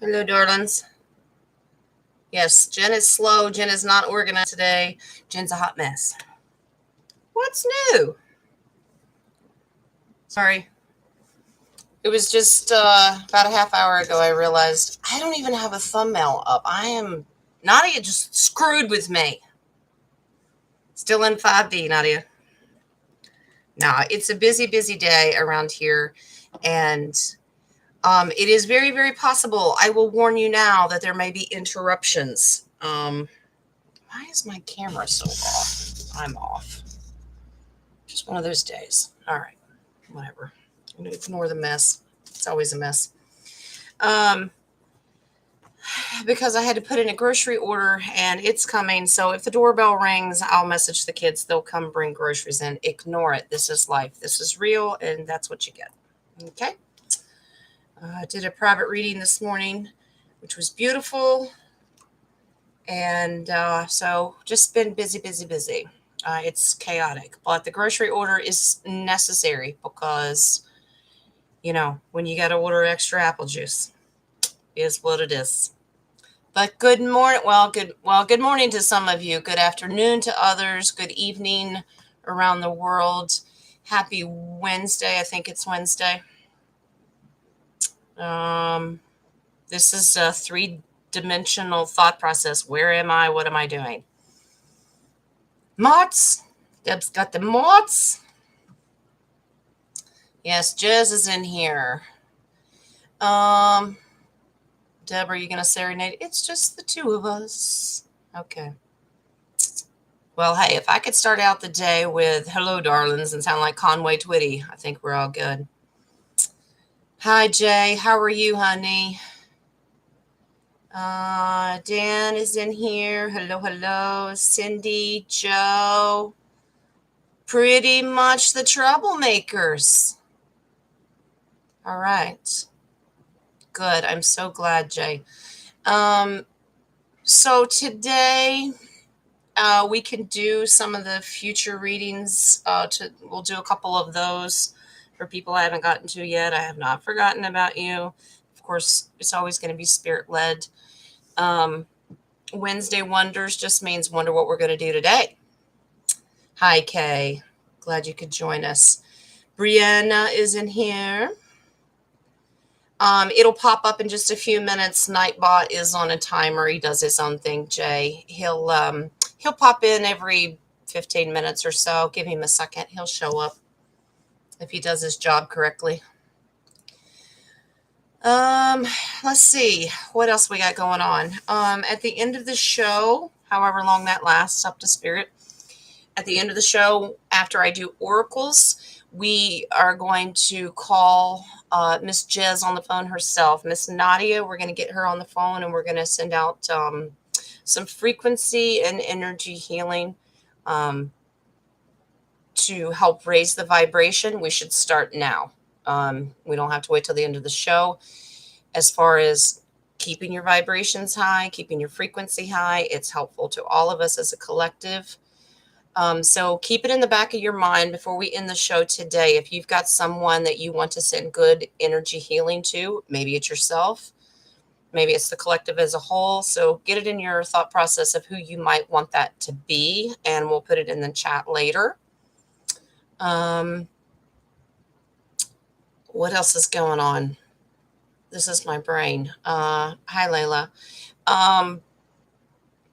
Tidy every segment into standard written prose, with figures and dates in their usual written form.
Hello, darlings. Yes, Jen is slow. Jen is not organized today. Jen's a hot mess. What's new? Sorry. It was just about a half hour ago I realized I don't even have a thumbnail up. Nadia just screwed with me. Still in 5D, Nadia. Nah, it's a busy, busy day around here. And it is very, very possible. I will warn you now that there may be interruptions. Why is my camera so off? I'm off. Just one of those days. All right, whatever. I'm gonna ignore the mess. It's always a mess. Um, because I had to put in a grocery order and it's coming. So if the doorbell rings, I'll message the kids. They'll come bring groceries in. Ignore it. This is life. This is real, and that's what you get. Okay. I did a private reading this morning, which was beautiful. And so just been busy, busy, busy. It's chaotic, but the grocery order is necessary because, when you got to order extra apple juice, is what it is. But good morning. Good morning to some of you. Good afternoon to others. Good evening around the world. Happy Wednesday. I think it's Wednesday. This is a three-dimensional thought process. Where am I? What am I doing? Mots. Deb's got the mots. Yes, Jez is in here. Deb, are you going to serenade? It's just the two of us. Okay. Well, hey, if I could start out the day with hello, darlings, and sound like Conway Twitty, I think we're all good. Hi, Jay. How are you, honey? Dan is in here. Hello, hello. Cindy, Joe. Pretty much the troublemakers. All right. Good. I'm so glad, Jay. So today we can do some of the future readings. We'll do a couple of those for people I haven't gotten to yet. I have not forgotten about you. Of course, it's always going to be spirit-led. Wednesday Wonders just means wonder what we're going to do today. Hi, Kay. Glad you could join us. Brianna is in here. It'll pop up in just a few minutes. Nightbot is on a timer. He does his own thing, Jay. He'll pop in every 15 minutes or so. Give him a second. He'll show up if he does his job correctly. Let's see. What else we got going on? At the end of the show, however long that lasts, up to spirit. At the end of the show, after I do oracles, we are going to call Miss Jez on the phone herself. Miss Nadia, we're going to get her on the phone and we're going to send out some frequency and energy healing to help raise the vibration. We should start now. We don't have to wait till the end of the show. As far as keeping your vibrations high, keeping your frequency high, it's helpful to all of us as a collective. So keep it in the back of your mind before we end the show today. If you've got someone that you want to send good energy healing to, maybe it's yourself, maybe it's the collective as a whole. So get it in your thought process of who you might want that to be, and we'll put it in the chat later. What else is going on? This is my brain. Hi, Layla.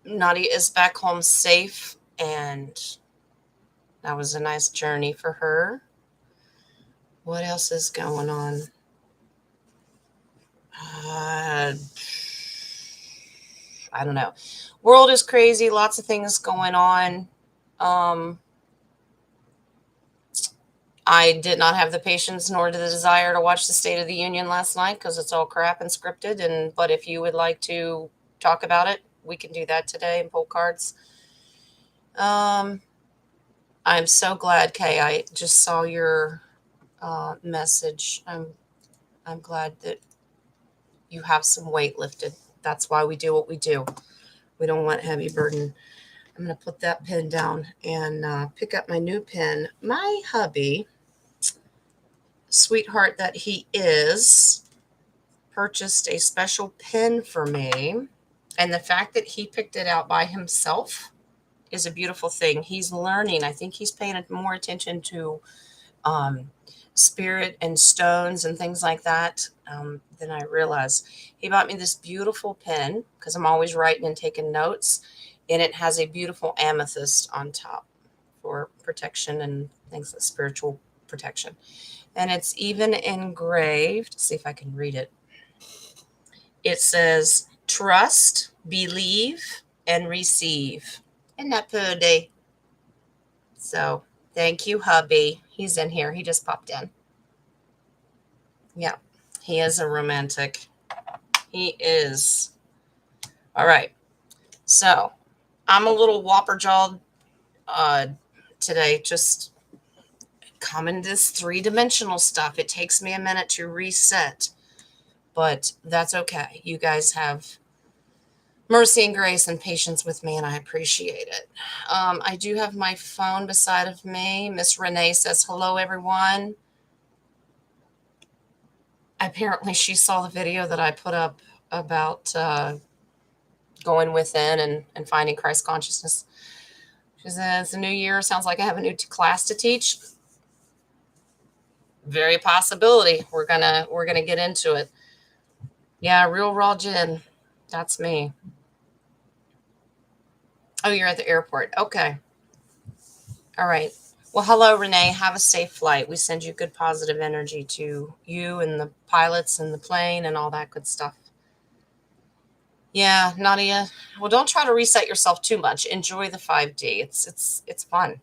Nadia is back home safe, and that was a nice journey for her. What else is going on? I don't know. World is crazy. Lots of things going on. I did not have the patience nor the desire to watch the State of the Union last night because it's all crap and scripted. But if you would like to talk about it, we can do that today and pull cards. I'm so glad, Kay. I just saw your message. I'm glad that you have some weight lifted. That's why we do what we do. We don't want heavy burden. I'm going to put that pen down and pick up my new pen. My hubby, sweetheart that he is, purchased a special pen for me. And the fact that he picked it out by himself is a beautiful thing. He's learning. I think he's paying more attention to um, spirit and stones and things like that than I realized. He bought me this beautiful pen because I'm always writing and taking notes, and it has a beautiful amethyst on top for protection and things like spiritual protection. And it's even engraved. See if I can read it. It says, trust, believe, and receive. Isn't that pretty? So thank you, hubby. He's in here. He just popped in. Yeah, he is a romantic. He is. All right. So I'm a little whopper jawed today. Just coming this 3-dimensional stuff. It takes me a minute to reset, but that's okay. You guys have mercy and grace and patience with me, and I appreciate it. I do have my phone beside of me. Miss Renee says, hello, everyone. Apparently she saw the video that I put up about going within and finding Christ consciousness. She says, it's a new year. Sounds like I have a new class to teach. Very possibility. We're gonna get into it. Yeah, real raw gin. That's me. Oh, you're at the airport. Okay. All right. Well, hello, Renee. Have a safe flight. We send you good positive energy to you and the pilots and the plane and all that good stuff. Yeah, Nadia. Well, don't try to reset yourself too much. Enjoy the 5D. It's fun.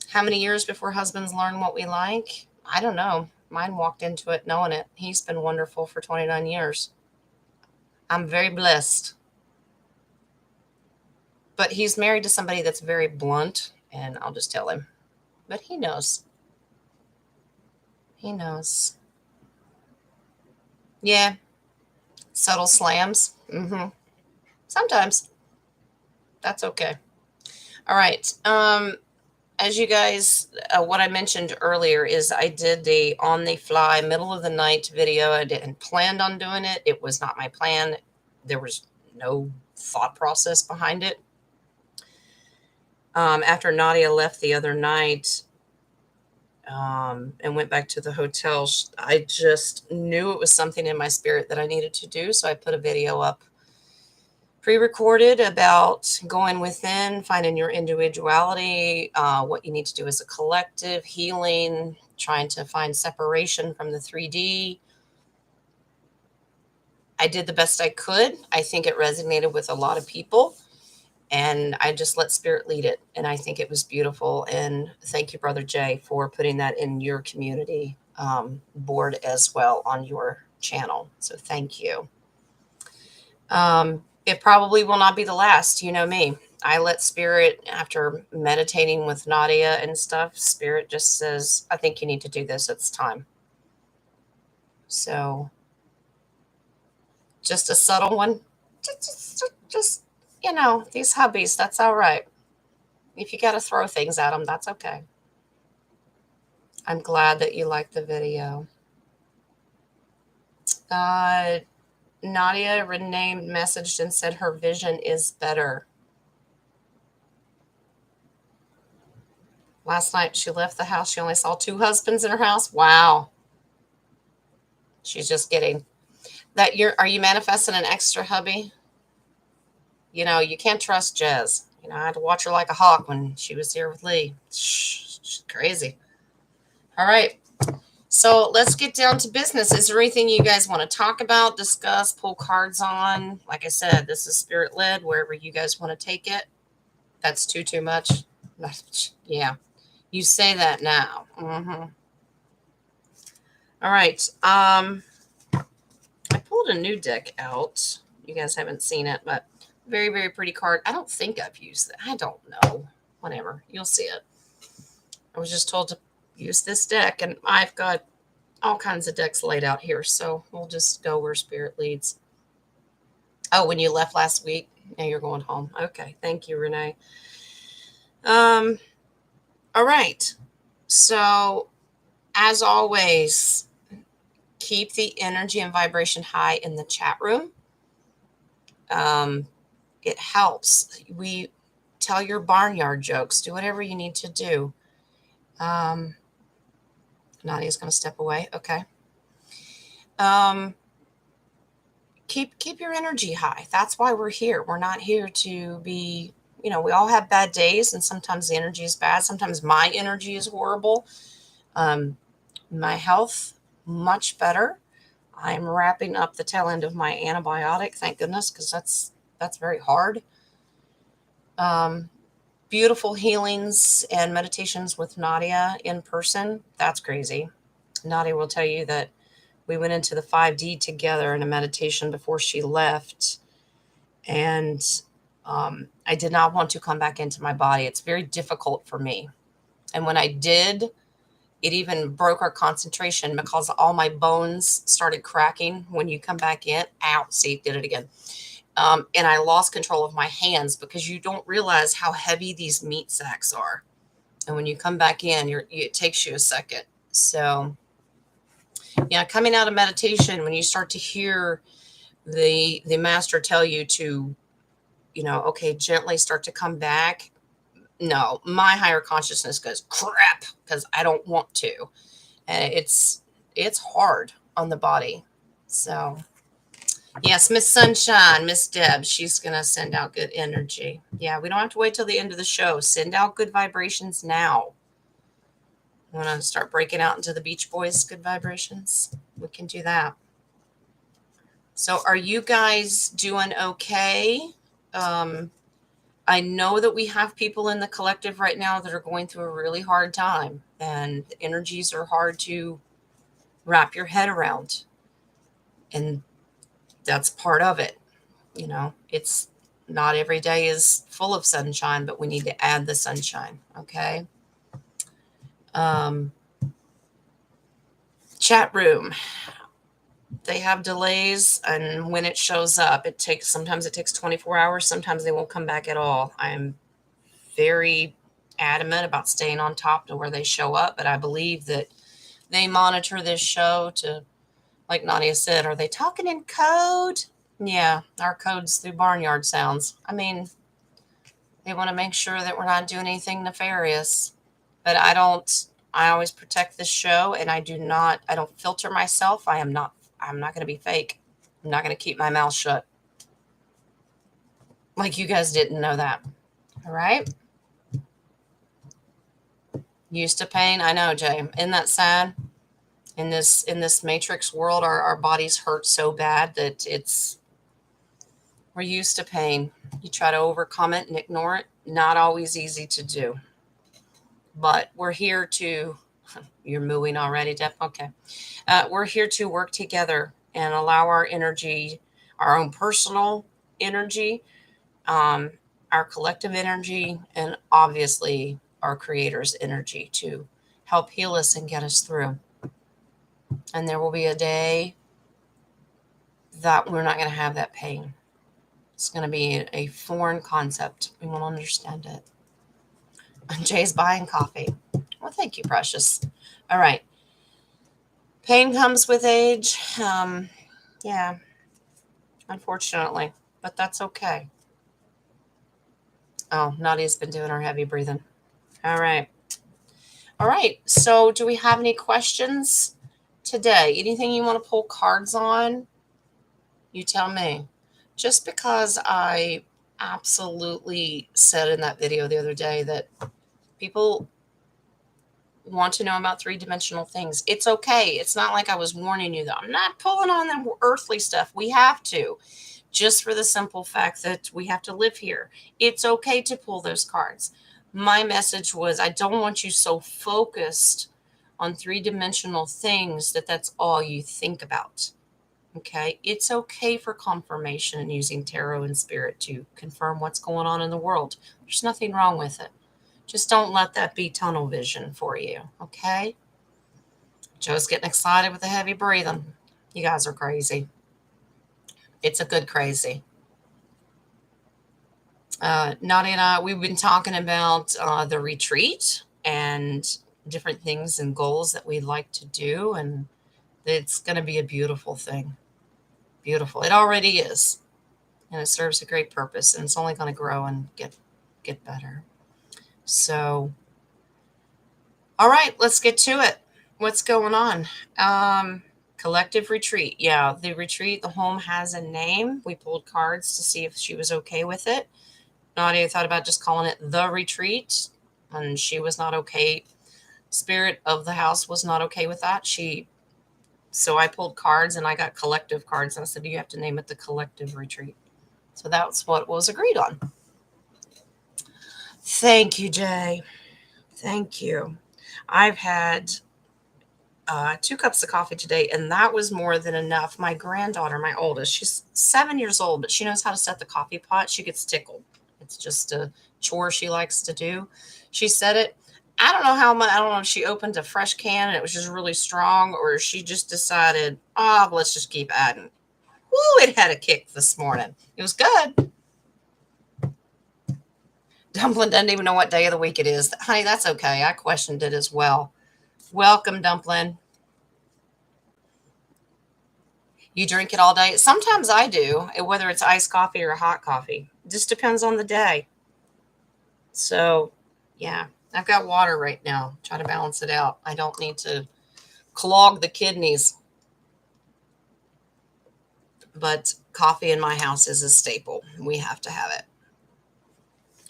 How many years before husbands learn what we like? I don't know. Mine walked into it knowing it. He's been wonderful for 29 years. I'm very blessed. But he's married to somebody that's very blunt, and I'll just tell him. But he knows. He knows. Yeah. Subtle slams. Sometimes. That's okay. All right. As you guys, what I mentioned earlier is I did the on the fly middle of the night video. I didn't plan on doing it. It was not my plan. There was no thought process behind it. After Nadia left the other night and went back to the hotel, I just knew it was something in my spirit that I needed to do. So I put a video up pre-recorded about going within, finding your individuality, what you need to do as a collective, healing, trying to find separation from the 3D. I did the best I could. I think it resonated with a lot of people, and I just let spirit lead it. And I think it was beautiful. And thank you, Brother Jay, for putting that in your community board as well on your channel. So thank you. It probably will not be the last. You know me. I let spirit, after meditating with Nadia and stuff, spirit just says, I think you need to do this. It's time. So just a subtle one. Just these hubbies, that's all right. If you got to throw things at them, that's okay. I'm glad that you liked the video. Nadia Renee messaged and said her vision is better. Last night she left the house. She only saw 2 husbands in her house. Wow. She's just kidding. Are you manifesting an extra hubby? You can't trust Jez. I had to watch her like a hawk when she was here with Lee. She's crazy. All right. So let's get down to business. Is there anything you guys want to talk about, discuss, pull cards on? Like I said, this is spirit led, wherever you guys want to take it. That's too much. Yeah. You say that now. All right. I pulled a new deck out. You guys haven't seen it, but very, very pretty card. I don't think I've used it. I don't know. Whatever. You'll see it. I was just told to use this deck, and I've got all kinds of decks laid out here, so we'll just go where spirit leads. Oh, when you left last week, now you're going home. Okay. Thank you, Renee. All right. So, as always, Keep the energy and vibration high in the chat room. It helps. We tell your barnyard jokes. Do whatever you need to do. Nadia's going to step away. Okay. Keep your energy high. That's why we're here. We're not here to be, we all have bad days, and sometimes the energy is bad. Sometimes my energy is horrible. My health, much better. I'm wrapping up the tail end of my antibiotic, thank goodness, because that's very hard. Beautiful healings and meditations with Nadia in person. That's crazy. Nadia will tell you that we went into the 5D together in a meditation before she left. And I did not want to come back into my body. It's very difficult for me. And when I did, it even broke our concentration because all my bones started cracking when you come back in. Ow, see, did it again. And I lost control of my hands because you don't realize how heavy these meat sacks are. And when you come back in, it takes you a second. So, yeah, coming out of meditation, when you start to hear the master tell you to, okay, gently start to come back. No, my higher consciousness goes crap because I don't want to. And it's hard on the body. So, yes, Miss Sunshine, Miss Deb, she's going to send out good energy. Yeah, we don't have to wait till the end of the show. Send out good vibrations now. You want to start breaking out into the Beach Boys good vibrations? We can do that. So are you guys doing okay? I know that we have people in the collective right now that are going through a really hard time, and the energies are hard to wrap your head around. And that's part of it. It's not every day is full of sunshine, but we need to add the sunshine. Okay. Chat room. They have delays, and when it shows up, sometimes it takes 24 hours. Sometimes they won't come back at all. I'm very adamant about staying on top to where they show up, but I believe that they monitor this show to, like Nadia said, are they talking in code? Yeah, our code's through barnyard sounds. I mean, they want to make sure that we're not doing anything nefarious, but I always protect this show, and I don't filter myself. I'm not going to be fake. I'm not going to keep my mouth shut. Like you guys didn't know that. All right. Used to pain. I know, Jay. Isn't that sad? In this matrix world, our bodies hurt so bad that we're used to pain. You try to overcome it and ignore it. Not always easy to do. But we're here to, you're mooing already, Deb? Okay. We're here to work together and allow our energy, our own personal energy, our collective energy, and obviously our creator's energy to help heal us and get us through. And there will be a day that we're not going to have that pain. It's going to be a foreign concept. We won't understand it. Jay's buying coffee. Well, thank you, precious. All right. Pain comes with age. Yeah, unfortunately, but that's okay. Oh, Nadia's been doing her heavy breathing. All right. All right. So do we have any questions today? Anything you want to pull cards on? You tell me. Just because I absolutely said in that video the other day that people want to know about three-dimensional things. It's okay. It's not like I was warning you that I'm not pulling on the earthly stuff. We have to, just for the simple fact that we have to live here. It's okay to pull those cards. My message was, I don't want you so focused on three-dimensional things that that's all you think about. Okay, it's okay for confirmation and using tarot and spirit to confirm what's going on in the world. There's nothing wrong with it. Just don't let that be tunnel vision for you, okay? Joe's getting excited with the heavy breathing. You guys are crazy. It's a good crazy. Nadia and I, we've been talking about the retreat and different things and goals that we'd like to do and It's going to be a beautiful thing. Beautiful. It already is. And it serves a great purpose. And it's only going to grow and get better. So, all right, let's get to it. What's going on? Collective retreat. Yeah, the retreat, the home has a name. We pulled cards to see if she was okay with it. Nadia thought about just calling it the retreat, and she was not okay. Spirit of the house was not okay with that. So I pulled cards and I got collective cards, and I said, you have to name it the collective retreat. So that's what was agreed on. Thank you, Jay. Thank you. I've had 2 cups of coffee today, and that was more than enough. My granddaughter, my oldest, she's 7 years old, but she knows how to set the coffee pot. She gets tickled. It's just a chore she likes to do. She said it. I don't know how much. I don't know if she opened a fresh can and it was just really strong, or she just decided, oh, let's just keep adding. Woo! It had a kick this morning. It was good. Dumpling doesn't even know what day of the week it is. Honey, that's okay. I questioned it as well. Welcome, Dumpling. You drink it all day? Sometimes I do, whether it's iced coffee or hot coffee. It just depends on the day. So, yeah, I've got water right now. Try to balance it out. I don't need to clog the kidneys. But coffee in my house is a staple. We have to have it.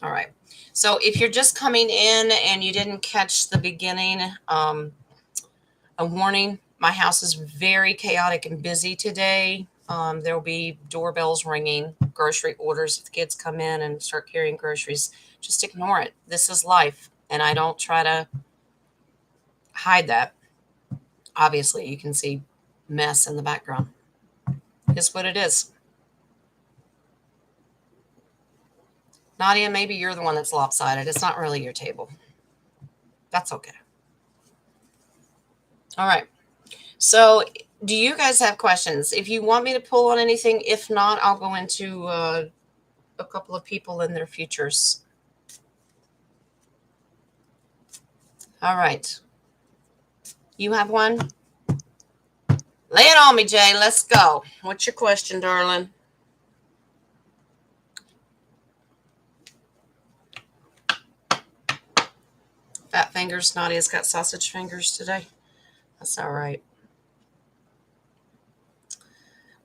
All right. So if you're just coming in and you didn't catch the beginning, a warning, my house is very chaotic and busy today. There will be doorbells ringing, grocery orders. If the kids come in and start carrying groceries, just ignore it. This is life. And I don't try to hide that. Obviously, you can see mess in the background. It's what it is. Nadia, maybe you're the one that's lopsided. It's not really your table. That's okay. All right. So do you guys have questions? If you want me to pull on anything, if not, I'll go into a couple of people in their futures. All right. You have one? Lay it on me, Jay. Let's go. What's your question, darling? Fat fingers. Nadia's got sausage fingers today. That's all right.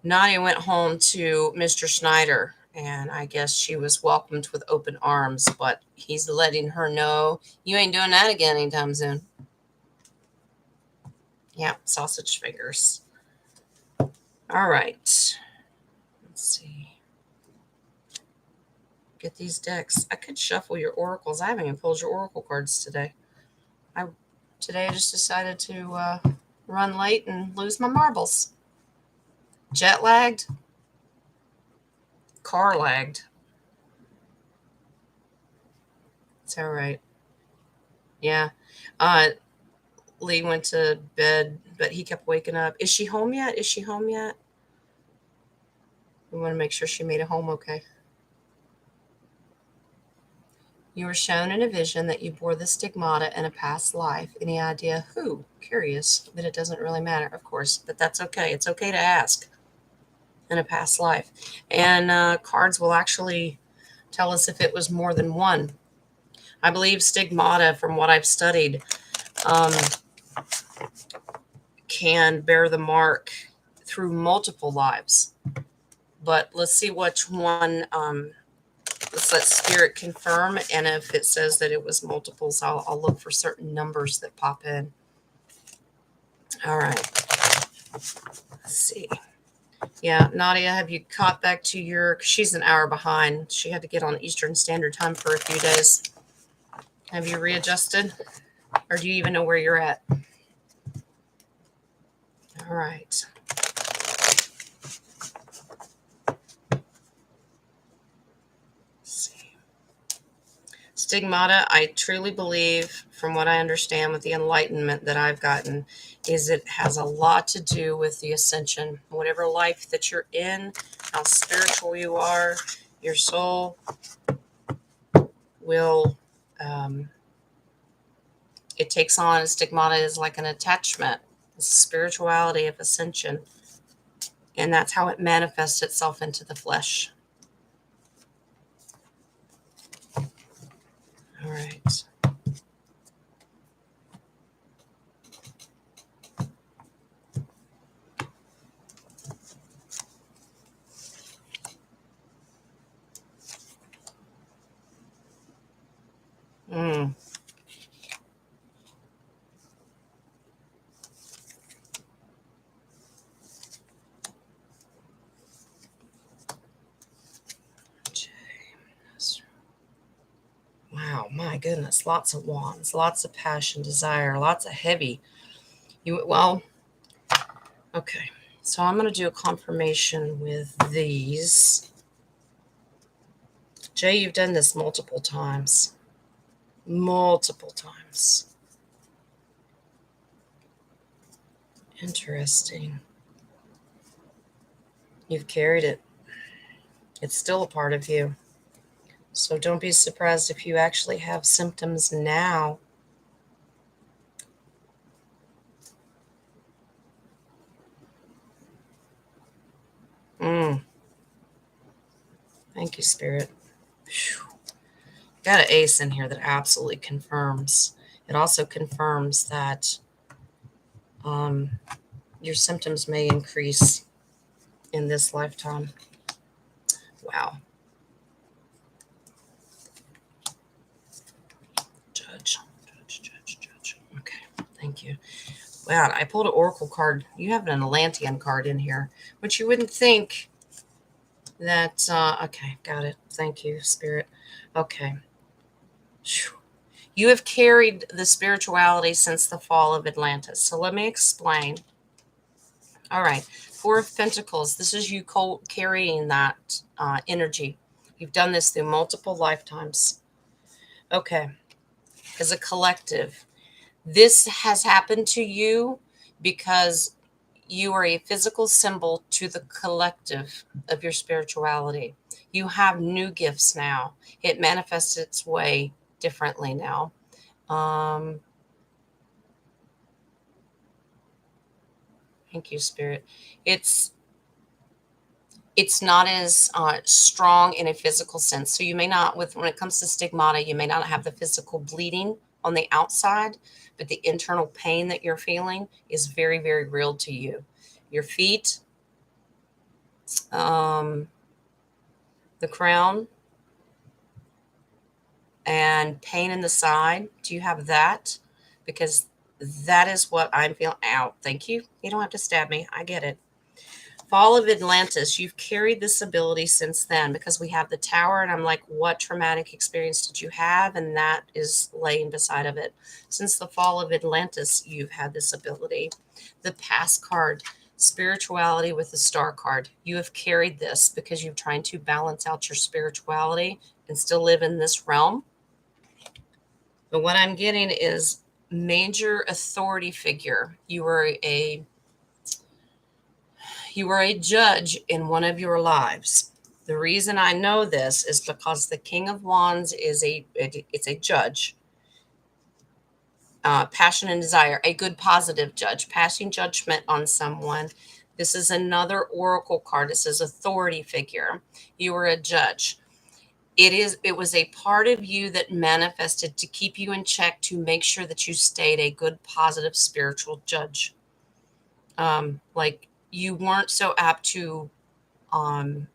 Nadia went home to Mr. Schneider, and I guess she was welcomed with open arms, but he's letting her know you ain't doing that again anytime soon. Yeah, sausage fingers. All right. Let's see. Get these decks. I could shuffle your oracles. I haven't even pulled your oracle cards today. Today I just decided to run late and lose my marbles. Jet lagged. Car lagged. It's all right. Yeah. Lee went to bed, but he kept waking up. Is she home yet? Is she home yet? We want to make sure she made it home okay. You were shown in a vision that you bore the stigmata in a past life. Any idea who? Curious, but it doesn't really matter, of course, but that's okay. It's okay to ask. In a past life. And cards will actually tell us if it was more than one. I believe stigmata, from what I've studied, can bear the mark through multiple lives. But let's see which one. Let's let spirit confirm, and if it says that it was multiples, I'll look for certain numbers that pop in. All right. Let's see. Yeah, Nadia, have you caught back to your... She's an hour behind. She had to get on Eastern Standard Time for a few days. Have you readjusted? Or do you even know where you're at? All right. Stigmata, I truly believe, from what I understand with the enlightenment that I've gotten, is it has a lot to do with the ascension. Whatever life that you're in, how spiritual you are, your soul will, it takes on, stigmata is like an attachment. It's spirituality of ascension. And that's how it manifests itself into the flesh. All right. Mm. Wow, my goodness, lots of wands, lots of passion, desire, lots of heavy. Well, okay. So I'm going to do a confirmation with these. Jay, you've done this multiple times. Multiple times. Interesting. You've carried it. It's still a part of you. So don't be surprised if you actually have symptoms now. Thank you, Spirit. Whew. Got an ace in here that absolutely confirms. It also confirms that your symptoms may increase in this lifetime. Wow. Judge. Okay, thank you. Wow, I pulled an oracle card. You have an Atlantean card in here, which you wouldn't think that. Okay, got it. Thank you, Spirit. Okay. Whew. You have carried the spirituality since the fall of Atlantis. So let me explain. All right. Four of Pentacles. This is you carrying that energy. You've done this through multiple lifetimes. Okay. As a collective, this has happened to you because you are a physical symbol to the collective of your spirituality. You have new gifts now. It manifests its way differently now. Thank you, Spirit. It's not as strong in a physical sense. So you may not, when it comes to stigmata, you may not have the physical bleeding on the outside, but the internal pain that you're feeling is very, very real to you. Your feet, the crown, and pain in the side. Do you have that? Because that is what I'm feeling. Ow, thank you. You don't have to stab me. I get it. Fall of Atlantis, you've carried this ability since then because we have the tower, and I'm like, what traumatic experience did you have? And that is laying beside of it. Since the fall of Atlantis, you've had this ability. The past card, spirituality with the star card. You have carried this because you're trying to balance out your spirituality and still live in this realm. But what I'm getting is major authority figure. You were a judge in one of your lives. The reason I know this is because the King of Wands is a judge. Passion and desire, a good positive judge, passing judgment on someone. This is another oracle card. This is authority figure. You were a judge. It was a part of you that manifested to keep you in check, to make sure that you stayed a good, positive, spiritual judge. Like you weren't so apt to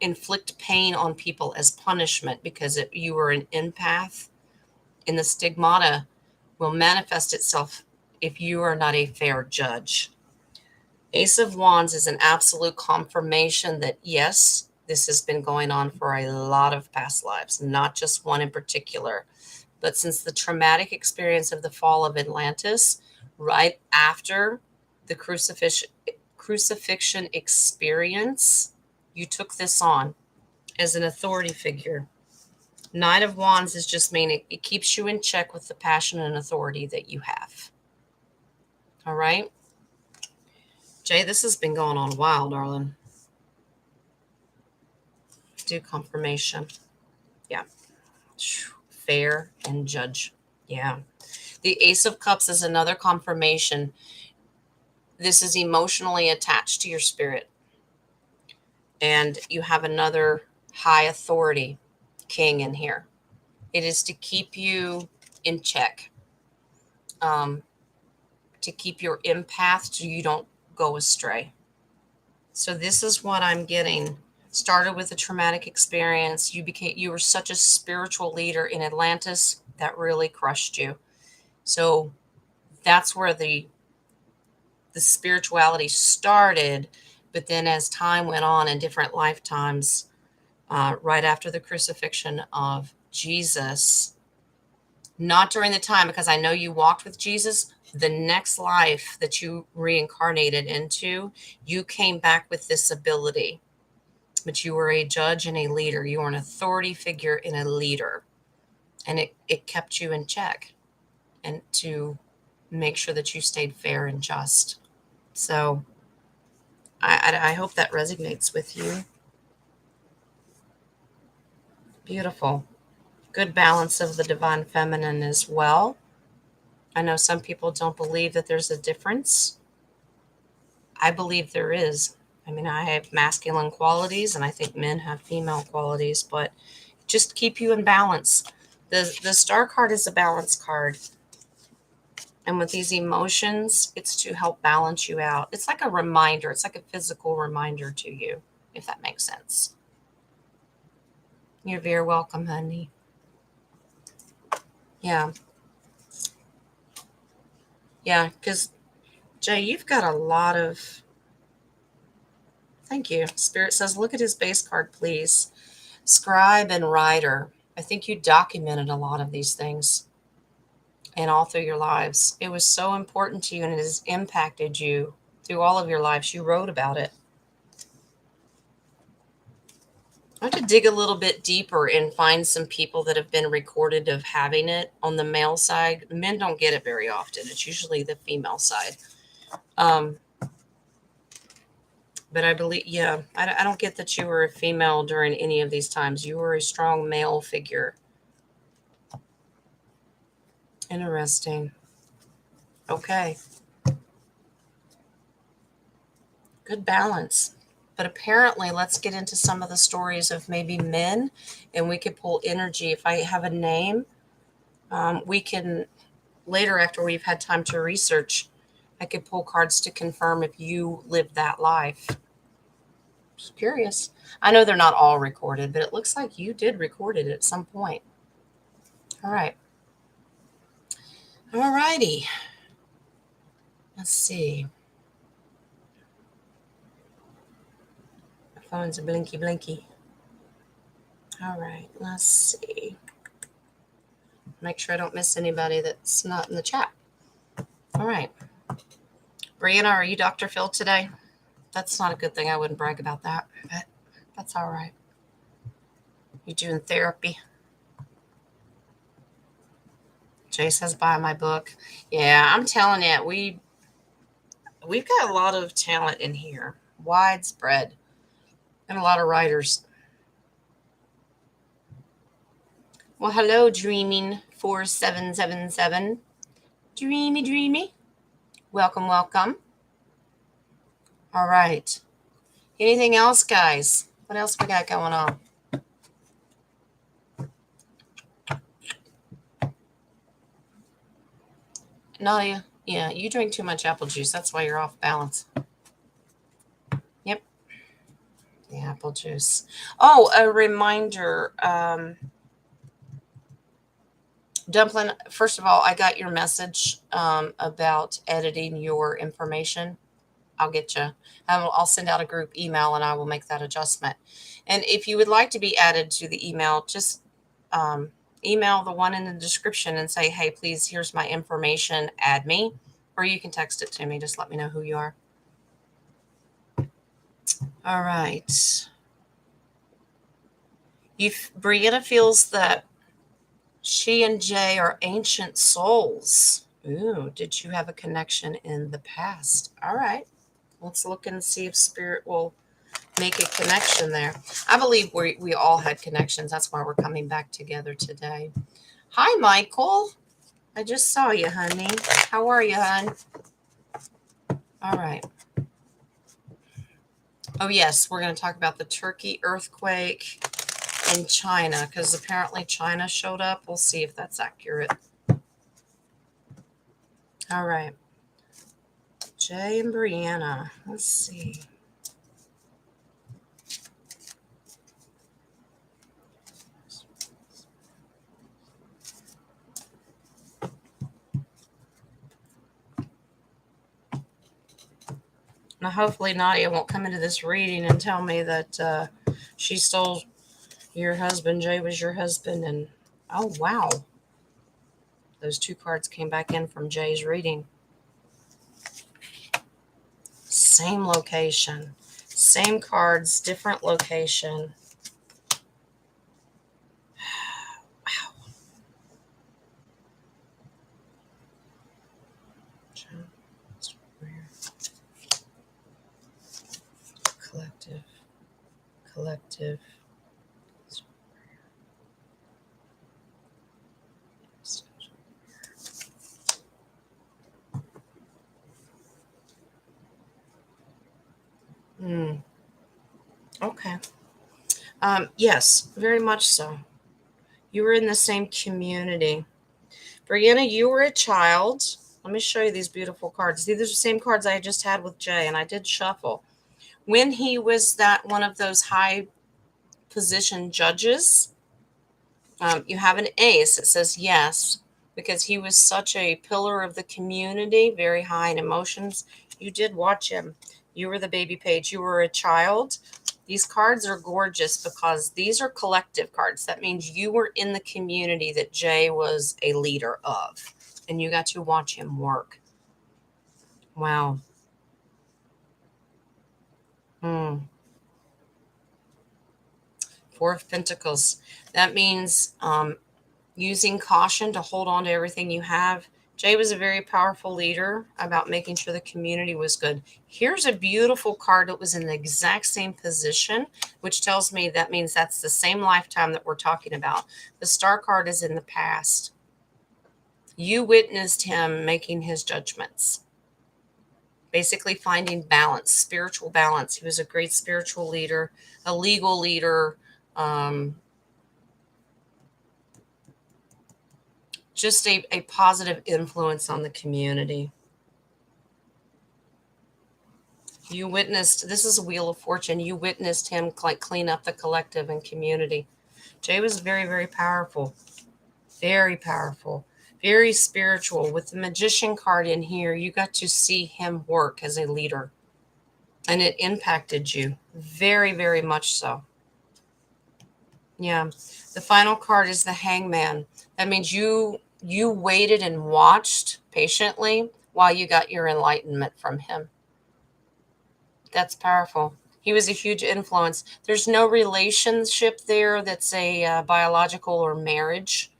inflict pain on people as punishment because you were an empath. And the stigmata will manifest itself if you are not a fair judge. Ace of Wands is an absolute confirmation that yes, this has been going on for a lot of past lives, not just one in particular. But since the traumatic experience of the fall of Atlantis, right after the crucifixion experience, you took this on as an authority figure. Knight of Wands is just meaning it keeps you in check with the passion and authority that you have. All right. Jay, this has been going on a while, darling. Do confirmation. Yeah. Fair and judge. Yeah. The Ace of Cups is another confirmation. This is emotionally attached to your spirit. And you have another high authority king in here. It is to keep you in check, to keep your empath so you don't go astray. So this is what I'm getting. Started with a traumatic experience. You were such a spiritual leader in Atlantis that really crushed you. So that's where the spirituality started. But then as time went on in different lifetimes, right after the crucifixion of Jesus, not during the time, because I know you walked with Jesus, the next life that you reincarnated into, you came back with this ability. But you were a judge and a leader. You were an authority figure and a leader. And it kept you in check and to make sure that you stayed fair and just. So I hope that resonates with you. Beautiful. Good balance of the divine feminine as well. I know some people don't believe that there's a difference. I believe there is. I mean, I have masculine qualities and I think men have female qualities, but just keep you in balance. The star card is a balance card. And with these emotions, it's to help balance you out. It's like a reminder. It's like a physical reminder to you, if that makes sense. You're very welcome, honey. Yeah. Yeah, because, Jay, you've got a lot of... Thank you. Spirit says, look at his base card, please. Scribe and writer. I think you documented a lot of these things and all through your lives. It was so important to you and it has impacted you through all of your lives. You wrote about it. I have to dig a little bit deeper and find some people that have been recorded of having it on the male side. Men don't get it very often. It's usually the female side. But I believe, yeah, I don't get that you were a female during any of these times. You were a strong male figure. Interesting. Okay. Good balance. But apparently, let's get into some of the stories of maybe men, and we could pull energy. If I have a name, we can, later after we've had time to research, I could pull cards to confirm if you lived that life. Just curious. I know they're not all recorded, but it looks like you did record it at some point. All right. All righty. Let's see. My phone's a blinky blinky. All right. Let's see. Make sure I don't miss anybody that's not in the chat. All right. Brianna, are you Dr. Phil today? That's not a good thing. I wouldn't brag about that, but that's all right. You doing therapy? Jay says buy my book. Yeah, I'm telling you, we've got a lot of talent in here, widespread, and a lot of writers. Well, hello, Dreaming 4777. Dreamy. Welcome. All right. Anything else, guys? What else we got going on? No, yeah, you drink too much apple juice. That's why you're off balance. Yep. The apple juice. Oh, a reminder. Dumpling, first of all, I got your message about editing your information. I'll get you. I'll send out a group email and I will make that adjustment. And if you would like to be added to the email, just email the one in the description and say, hey, please, here's my information, add me. Or you can text it to me. Just let me know who you are. All right. Brianna feels that she and Jay are ancient souls. Ooh, did you have a connection in the past? All right. Let's look and see if Spirit will make a connection there. I believe we all had connections. That's why we're coming back together today. Hi, Michael. I just saw you, honey. How are you, hon? All right. Oh, yes, we're going to talk about the Turkey earthquake in China, because apparently China showed up. We'll see if that's accurate. All right. Jay and Brianna. Let's see. Now, hopefully Nadia won't come into this reading and tell me that she stole your husband. Jay was your husband. And, oh, wow. Those two cards came back in from Jay's reading. Same location. Same cards, different location. Wow. Collective. Okay. Yes, very much so. You were in the same community. Brianna, you were a child. Let me show you these beautiful cards. These are the same cards I just had with Jay, and I did shuffle. When he was that one of those high position judges, you have an ace. It says yes, because he was such a pillar of the community, very high in emotions. You did watch him. You were the baby page. You were a child. These cards are gorgeous because these are collective cards. That means you were in the community that Jay was a leader of, and you got to watch him work. Wow. Four of Pentacles. That means using caution to hold on to everything you have. Jay was a very powerful leader about making sure the community was good. Here's a beautiful card that was in the exact same position, which tells me that means that's the same lifetime that we're talking about. The star card is in the past. You witnessed him making his judgments, basically finding balance, spiritual balance. He was a great spiritual leader, a legal leader, just a positive influence on the community. You witnessed, this is a Wheel of Fortune, you witnessed him like clean up the collective and community. Jay was very, very powerful, very spiritual. With the Magician card in here, you got to see him work as a leader, and it impacted you very, very much so. Yeah. The final card is the Hangman. That means you waited and watched patiently while you got your enlightenment from him. That's powerful. He was a huge influence. There's no relationship there that's a biological or marriage,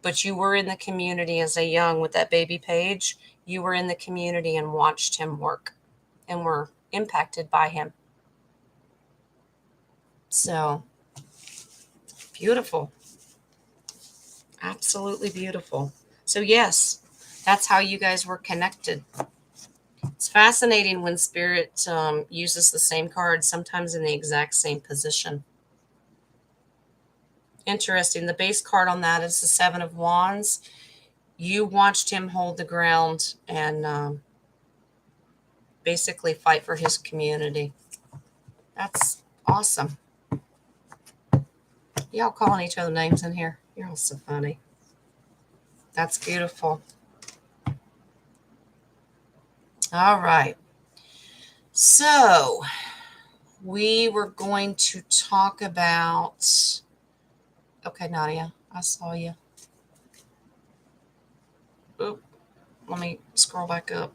but you were in the community as a young with that baby page. You were in the community and watched him work and were impacted by him. So beautiful. Absolutely beautiful. So yes, that's how you guys were connected. It's fascinating when Spirit uses the same card, sometimes in the exact same position. Interesting. The base card on that is the Seven of Wands. You watched him hold the ground and basically fight for his community. That's awesome. Y'all calling each other names in here. You're all so funny. That's beautiful. All right. So we were going to talk about, okay, Nadia, I saw you. Oop, let me scroll back up.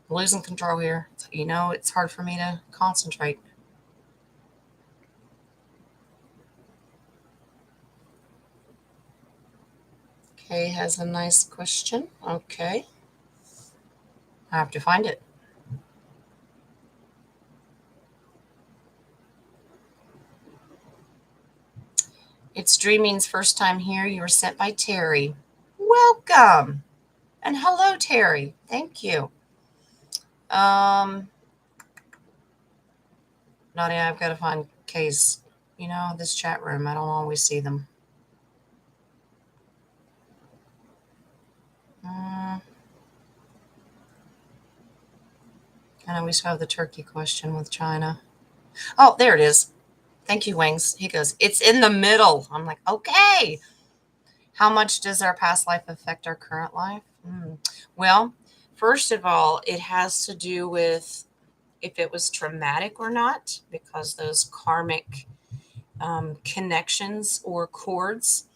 I'm losing control here. You know, it's hard for me to concentrate. Kay has a nice question. Okay. I have to find it. It's Dreaming's first time here. You were sent by Terry. Welcome. And hello, Terry. Thank you. Um, Nadia, I've got to find Kay's, this chat room. I don't always see them. Mm, and I always have the turkey question with China. Oh, there it is. Thank you, Wings. He goes, it's in the middle. I'm like, okay. How much does our past life affect our current life? Well, first of all, it has to do with if it was traumatic or not, because those karmic connections or cords,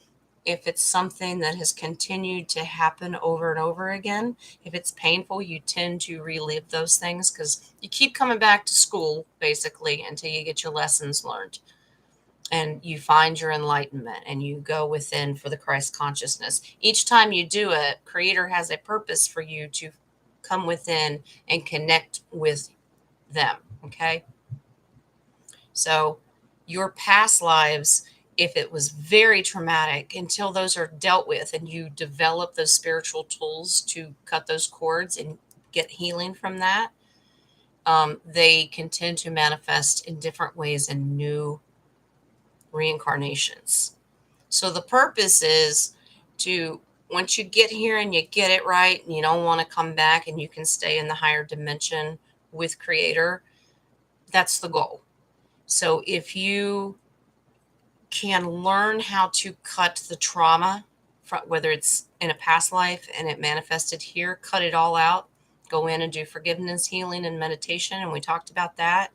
if it's something that has continued to happen over and over again, if it's painful, you tend to relive those things because you keep coming back to school basically until you get your lessons learned and you find your enlightenment and you go within for the Christ consciousness. Each time you do it, Creator has a purpose for you to come within and connect with them. Okay. So your past lives, if it was very traumatic, until those are dealt with and you develop those spiritual tools to cut those cords and get healing from that, they can tend to manifest in different ways in new reincarnations. So the purpose is to, once you get here and you get it right and you don't want to come back and you can stay in the higher dimension with Creator, that's the goal. So if you can learn how to cut the trauma, from, whether it's in a past life and it manifested here, cut it all out, go in and do forgiveness, healing, and meditation. And we talked about that.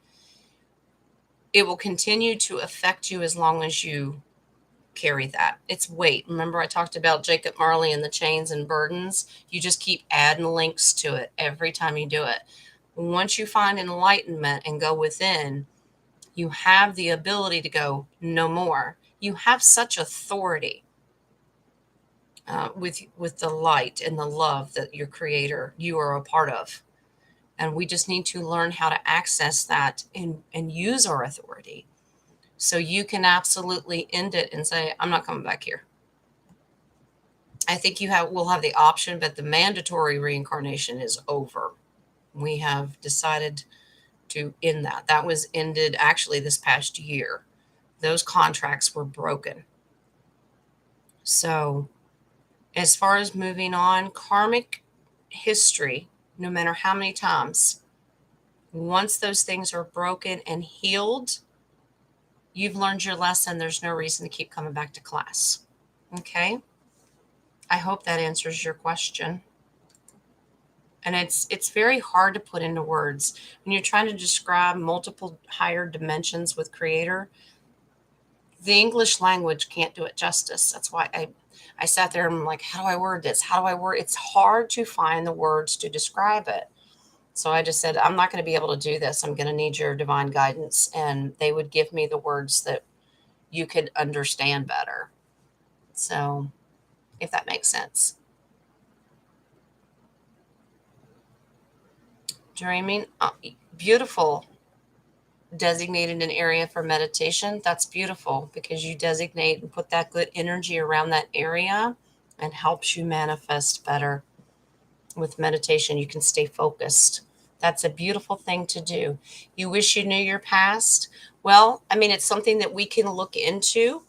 It will continue to affect you as long as you carry that. It's weight. Remember, I talked about Jacob Marley and the chains and burdens. You just keep adding links to it every time you do it. Once you find enlightenment and go within, you have the ability to go no more. You have such authority with the light and the love that your Creator, you are a part of. And we just need to learn how to access that and use our authority. So you can absolutely end it and say, I'm not coming back here. I think we'll have the option, but the mandatory reincarnation is over. We have decided to end that. That was ended actually this past year. Those contracts were broken. So as far as moving on, karmic history, no matter how many times, once those things are broken and healed, you've learned your lesson. There's no reason to keep coming back to class. Okay. I hope that answers your question. And it's very hard to put into words when you're trying to describe multiple higher dimensions with Creator. The English language can't do it justice. That's why I sat there and I'm like, how do I word this? How do I word? It's hard to find the words to describe it. So I just said, I'm not going to be able to do this. I'm going to need your divine guidance. And they would give me the words that you could understand better. So if that makes sense. Dreaming, beautiful. Designated an area for meditation. That's beautiful because you designate and put that good energy around that area and helps you manifest better. With meditation, you can stay focused. That's a beautiful thing to do. You wish you knew your past. Well, I mean, it's something that we can look into.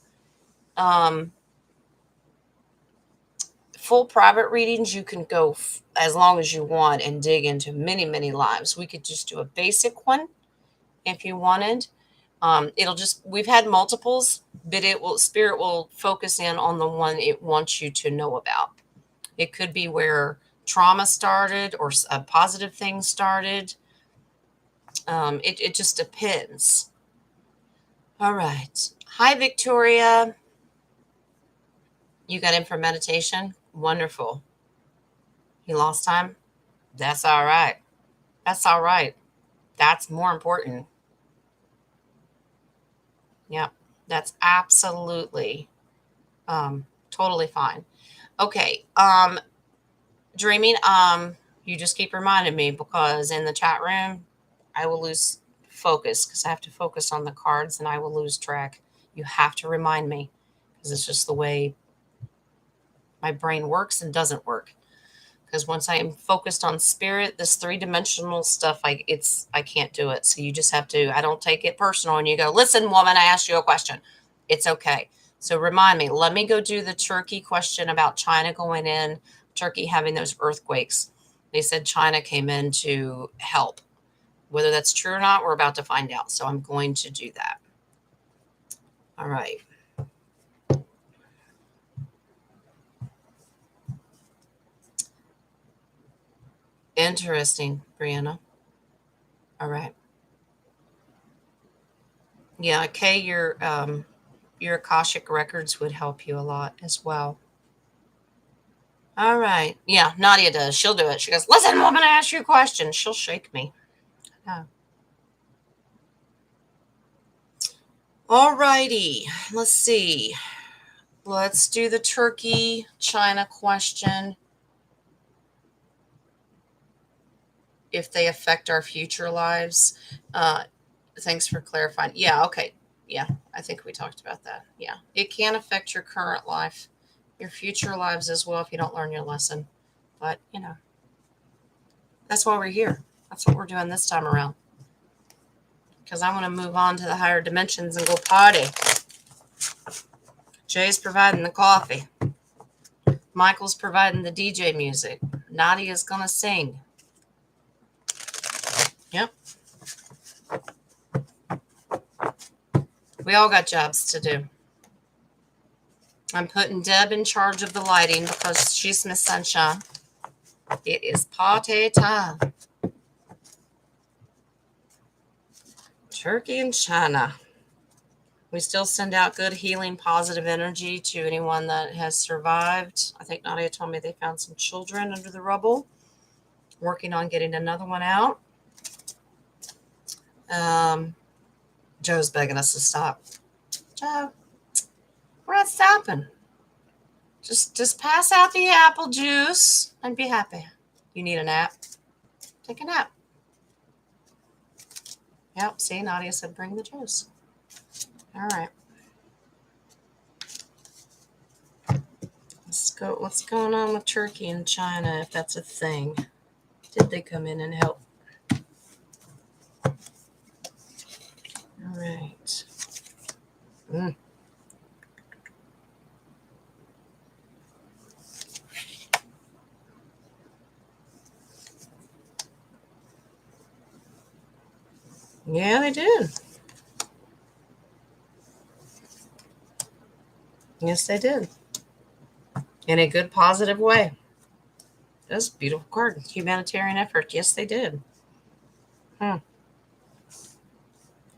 Full private readings, you can go as long as you want and dig into many, many lives. We could just do a basic one if you wanted. We've had multiples, but Spirit will focus in on the one it wants you to know about. It could be where trauma started or a positive thing started. It just depends. All right. Hi, Victoria. You got in for meditation? Wonderful. You lost time? That's all right. That's all right. That's more important. Yep. That's absolutely totally fine. Okay. Dreaming, you just keep reminding me because in the chat room, I will lose focus because I have to focus on the cards and I will lose track. You have to remind me because it's just the way my brain works and doesn't work. Because once I am focused on spirit, this three-dimensional stuff, I can't do it. So you just have to, I don't take it personal and you go, listen, woman, I asked you a question. It's okay. So remind me, let me go do the Turkey question about China going in, Turkey having those earthquakes. They said China came in to help. Whether that's true or not, we're about to find out. So I'm going to do that. All right. Interesting, Brianna. All right. Yeah, Kay, your Akashic records would help you a lot as well. All right. Yeah, Nadia does. She'll do it. She goes, listen, woman, I ask you a question. She'll shake me. Yeah. All righty. Let's see. Let's do the Turkey China question. If they affect our future lives. Thanks for clarifying. Yeah, okay. Yeah, I think we talked about that. Yeah, it can affect your current life, your future lives as well if you don't learn your lesson. But, that's why we're here. That's what we're doing this time around. Because I want to move on to the higher dimensions and go party. Jay's providing the coffee. Michael's providing the DJ music. Nadia's going to sing. Yep. We all got jobs to do. I'm putting Deb in charge of the lighting because she's Miss Sunshine. It is party time. Turkey and China. We still send out good, healing, positive energy to anyone that has survived. I think Nadia told me they found some children under the rubble. Working on getting another one out. Joe's begging us to stop. Joe, we're not stopping. Just pass out the apple juice and be happy. You need a nap? Take a nap. Yep, see, Nadia said bring the juice. All right. Let's go. What's going on with Turkey and China, if that's a thing? Did they come in and help? All right. Yeah, they did. Yes, they did. In a good, positive way. That's a beautiful card. Humanitarian effort. Yes, they did.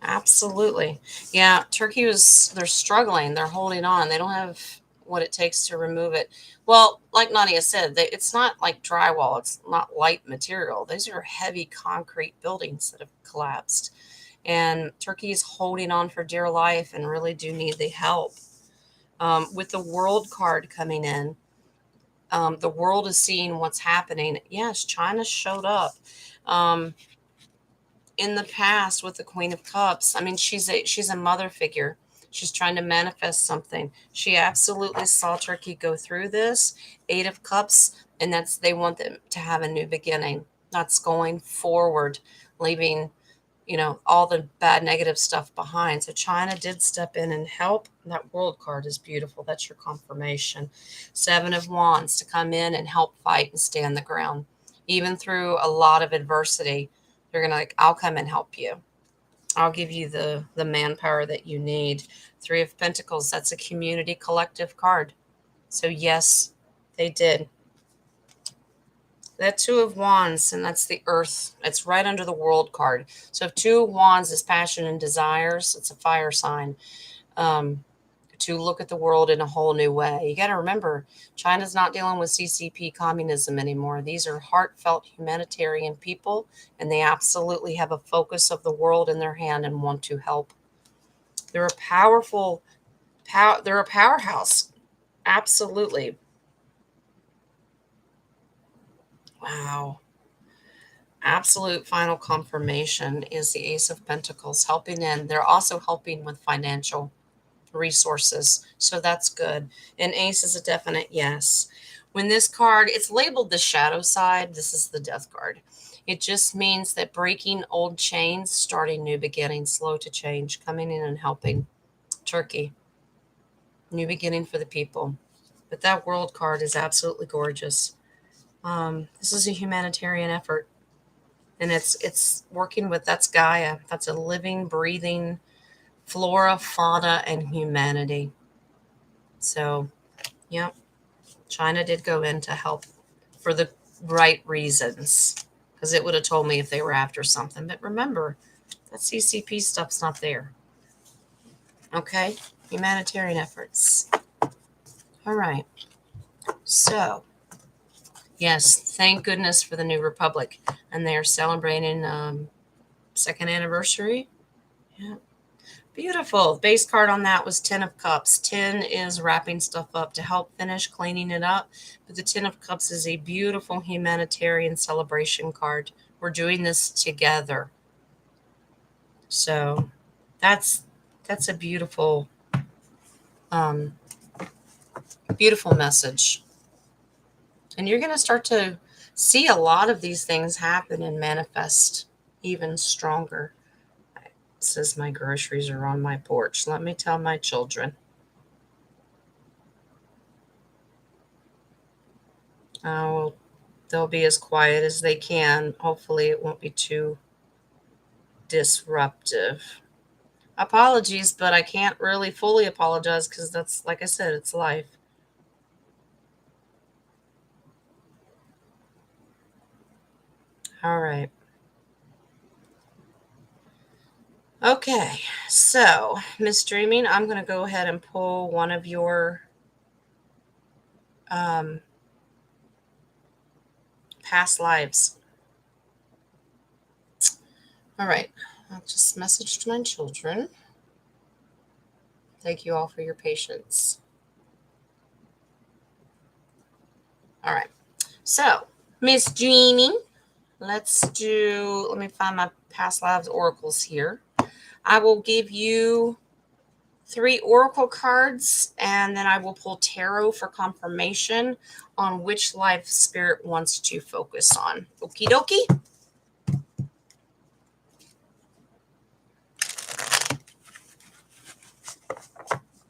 Absolutely. Yeah, Turkey they're struggling. They're holding on. They don't have what it takes to remove it. Well, like Nadia said, it's not like drywall. It's not light material. These are heavy concrete buildings that have collapsed. And Turkey is holding on for dear life and really do need the help. With the world card coming in, the world is seeing what's happening. Yes, China showed up. In the past with the Queen of Cups, I mean, she's a mother figure. She's trying to manifest something. She absolutely saw Turkey go through this. 8 of Cups, and they want them to have a new beginning. That's going forward, leaving, all the bad negative stuff behind. So China did step in and help. That world card is beautiful. That's your confirmation. 7 of Wands to come in and help fight and stand the ground. Even through a lot of adversity, they're going to I'll come and help you. I'll give you the manpower that you need. 3 of Pentacles, that's a community collective card. So yes, they did. That 2 of Wands, and that's the earth. It's right under the world card. So if 2 of Wands is passion and desires, it's a fire sign. To look at the world in a whole new way. You got to remember, China's not dealing with CCP communism anymore. These are heartfelt humanitarian people, and they absolutely have a focus of the world in their hand and want to help. They're a they're a powerhouse. Absolutely. Wow. Absolute final confirmation is the Ace of Pentacles helping in. They're also helping with financial resources. So that's good. And Ace is a definite yes. When this card, it's labeled the shadow side. This is the death card. It just means that breaking old chains, starting new beginnings, slow to change, coming in and helping. Turkey, new beginning for the people. But that world card is absolutely gorgeous. This is a humanitarian effort, and it's working with, that's Gaia. That's a living, breathing flora, fauna, and humanity. So, yeah, China did go in to help for the right reasons, because it would have told me if they were after something. But remember, that CCP stuff's not there. Okay, humanitarian efforts. All right. So, yes, thank goodness for the New Republic, and they are celebrating second anniversary. Yeah, beautiful. Base card on that was 10 of Cups. 10 is wrapping stuff up to help finish cleaning it up, but the 10 of Cups is a beautiful humanitarian celebration card. We're doing this together. So that's a beautiful um, beautiful message. And you're going to start to see a lot of these things happen and manifest even stronger. It says my groceries are on my porch. Let me tell my children. Oh, they'll be as quiet as they can. Hopefully, it won't be too disruptive. Apologies, but I can't really fully apologize because that's, like I said, it's life. All right. Okay, so Miss Dreaming, I'm going to go ahead and pull one of your um, past lives. All right, I'll just message to my children. Thank you all for your patience. All right, so Miss Dreaming, let me find my past lives oracles here. I will give you 3 oracle cards, and then I will pull tarot for confirmation on which life spirit wants to focus on. Okie dokie.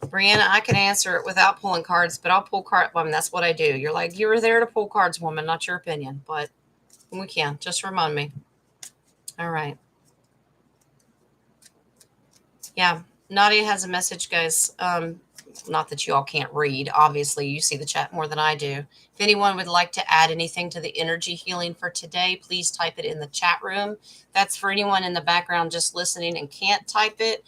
Brianna, I can answer it without pulling cards, but I'll pull cards. Well, I mean, that's what I do. You're like, you were there to pull cards, woman, not your opinion, but we can. Just remind me. All right. Yeah. Nadia has a message, guys. Not that you all can't read. Obviously, you see the chat more than I do. If anyone would like to add anything to the energy healing for today, please type it in the chat room. That's for anyone in the background just listening and can't type it.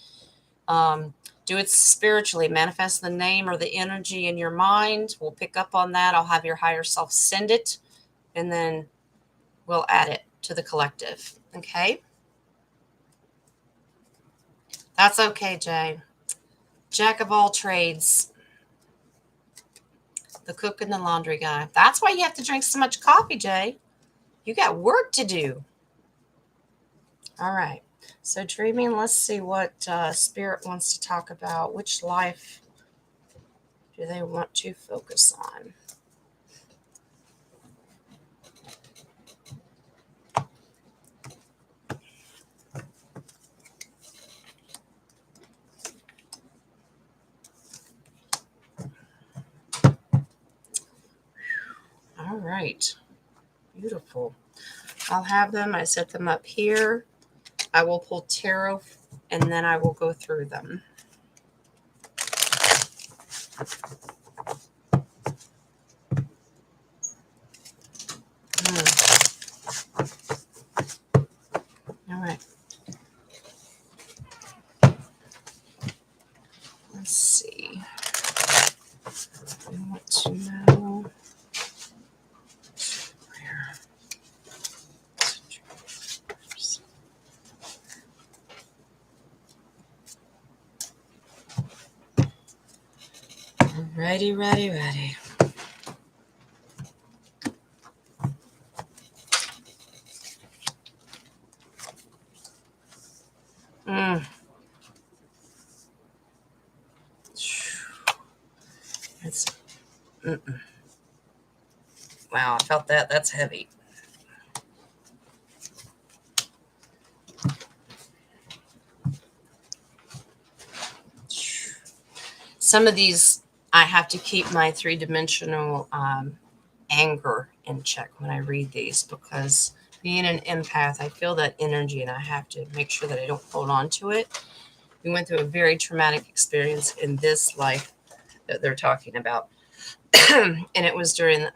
Do it spiritually. Manifest the name or the energy in your mind. We'll pick up on that. I'll have your higher self send it, and then we'll add it to the collective. Okay? That's okay, Jay. Jack of all trades, the cook and the laundry guy. That's why you have to drink so much coffee, Jay. You got work to do. All right. So, dreaming, let's see what Spirit wants to talk about. Which life do they want to focus on? All right. Beautiful. I'll have them. I set them up here. I will pull tarot, and then I will go through them. All right. Let's see. I want to know where. Ready. It's Wow, I felt that. That's heavy. Some of these, I have to keep my three-dimensional anger in check when I read these, because being an empath, I feel that energy and I have to make sure that I don't hold on to it. We went through a very traumatic experience in this life that they're talking about. And it was during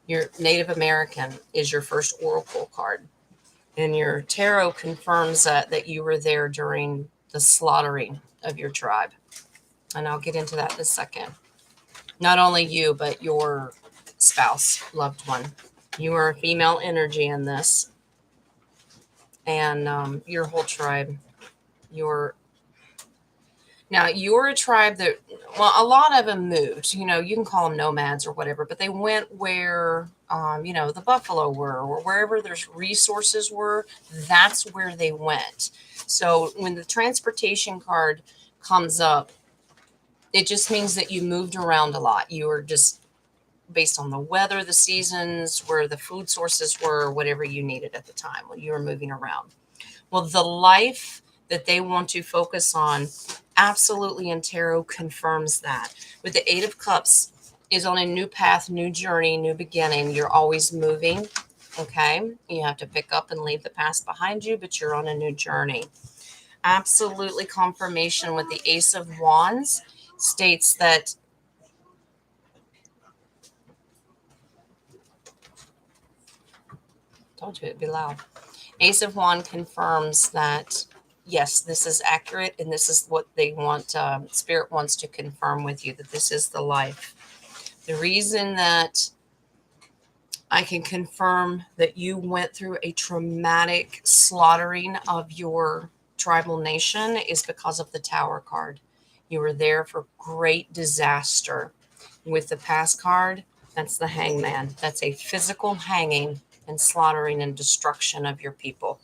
your Native American is your first oracle card. And your tarot confirms that you were there during the slaughtering of your tribe. And I'll get into that in a second. Not only you, but your spouse, loved one. You are a female energy in this. And your whole tribe. Your Now, you're a tribe that, well, a lot of them moved. You can call them nomads or whatever, but they went where, the buffalo were, or wherever there's resources were, that's where they went. So when the transportation card comes up, it just means that you moved around a lot. You were just based on the weather, the seasons, where the food sources were, whatever you needed at the time when you were moving around. Well, the life that they want to focus on, absolutely, and tarot confirms that. With the Eight of Cups is on a new path, new journey, new beginning. You're always moving, okay? You have to pick up and leave the past behind you, but you're on a new journey. Absolutely confirmation with the Ace of Wands states that told you it'd be loud. Ace of Wands confirms that, yes, this is accurate, and this is what they want. Spirit wants to confirm with you that this is the life. The reason that I can confirm that you went through a traumatic slaughtering of your tribal nation is because of the Tower card. You were there for great disaster. With the Past card, that's the Hangman. That's a physical hanging and slaughtering and destruction of your people.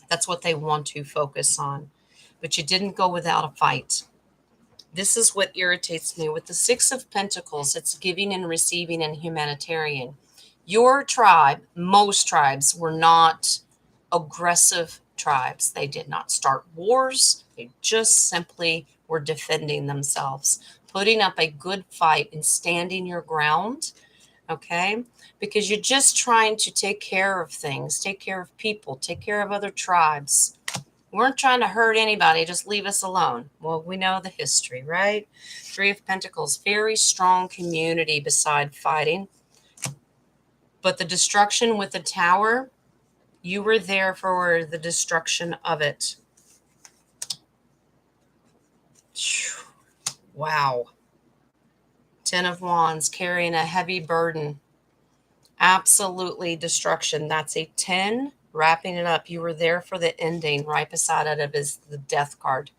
That's what they want to focus on. But you didn't go without a fight. This is what irritates me. With the Six of Pentacles, it's giving and receiving and humanitarian. Your tribe, most tribes, were not aggressive tribes. They did not start wars. They just simply were defending themselves, putting up a good fight and standing your ground, okay? Because you're just trying to take care of things, take care of people, take care of other tribes. We weren't trying to hurt anybody, just leave us alone. Well, we know the history, right? Three of Pentacles, very strong community beside fighting. But the destruction with the Tower, you were there for the destruction of it. Wow. Ten of Wands, carrying a heavy burden. Absolutely destruction. That's a 10. Wrapping it up. You were there for the ending. Right beside it is the Death card.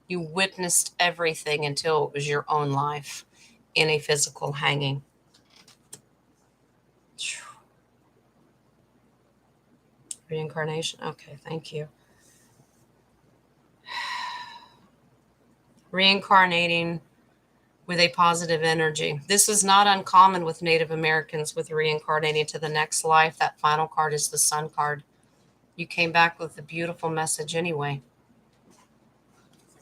You witnessed everything until it was your own life in a physical hanging. Reincarnation. Okay, thank you. Reincarnating with a positive energy. This is not uncommon with Native Americans with reincarnating to the next life. That final card is the Sun card. You came back with a beautiful message anyway.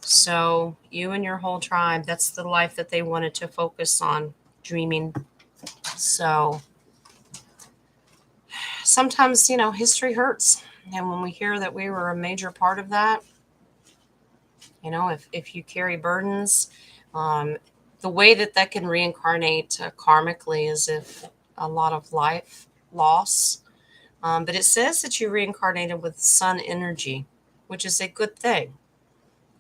So you and your whole tribe, that's the life that they wanted to focus on, dreaming. So sometimes, history hurts. And when we hear that we were a major part of that, if you carry burdens, the way that can reincarnate karmically is if a lot of life loss. But it says that you reincarnated with sun energy, which is a good thing.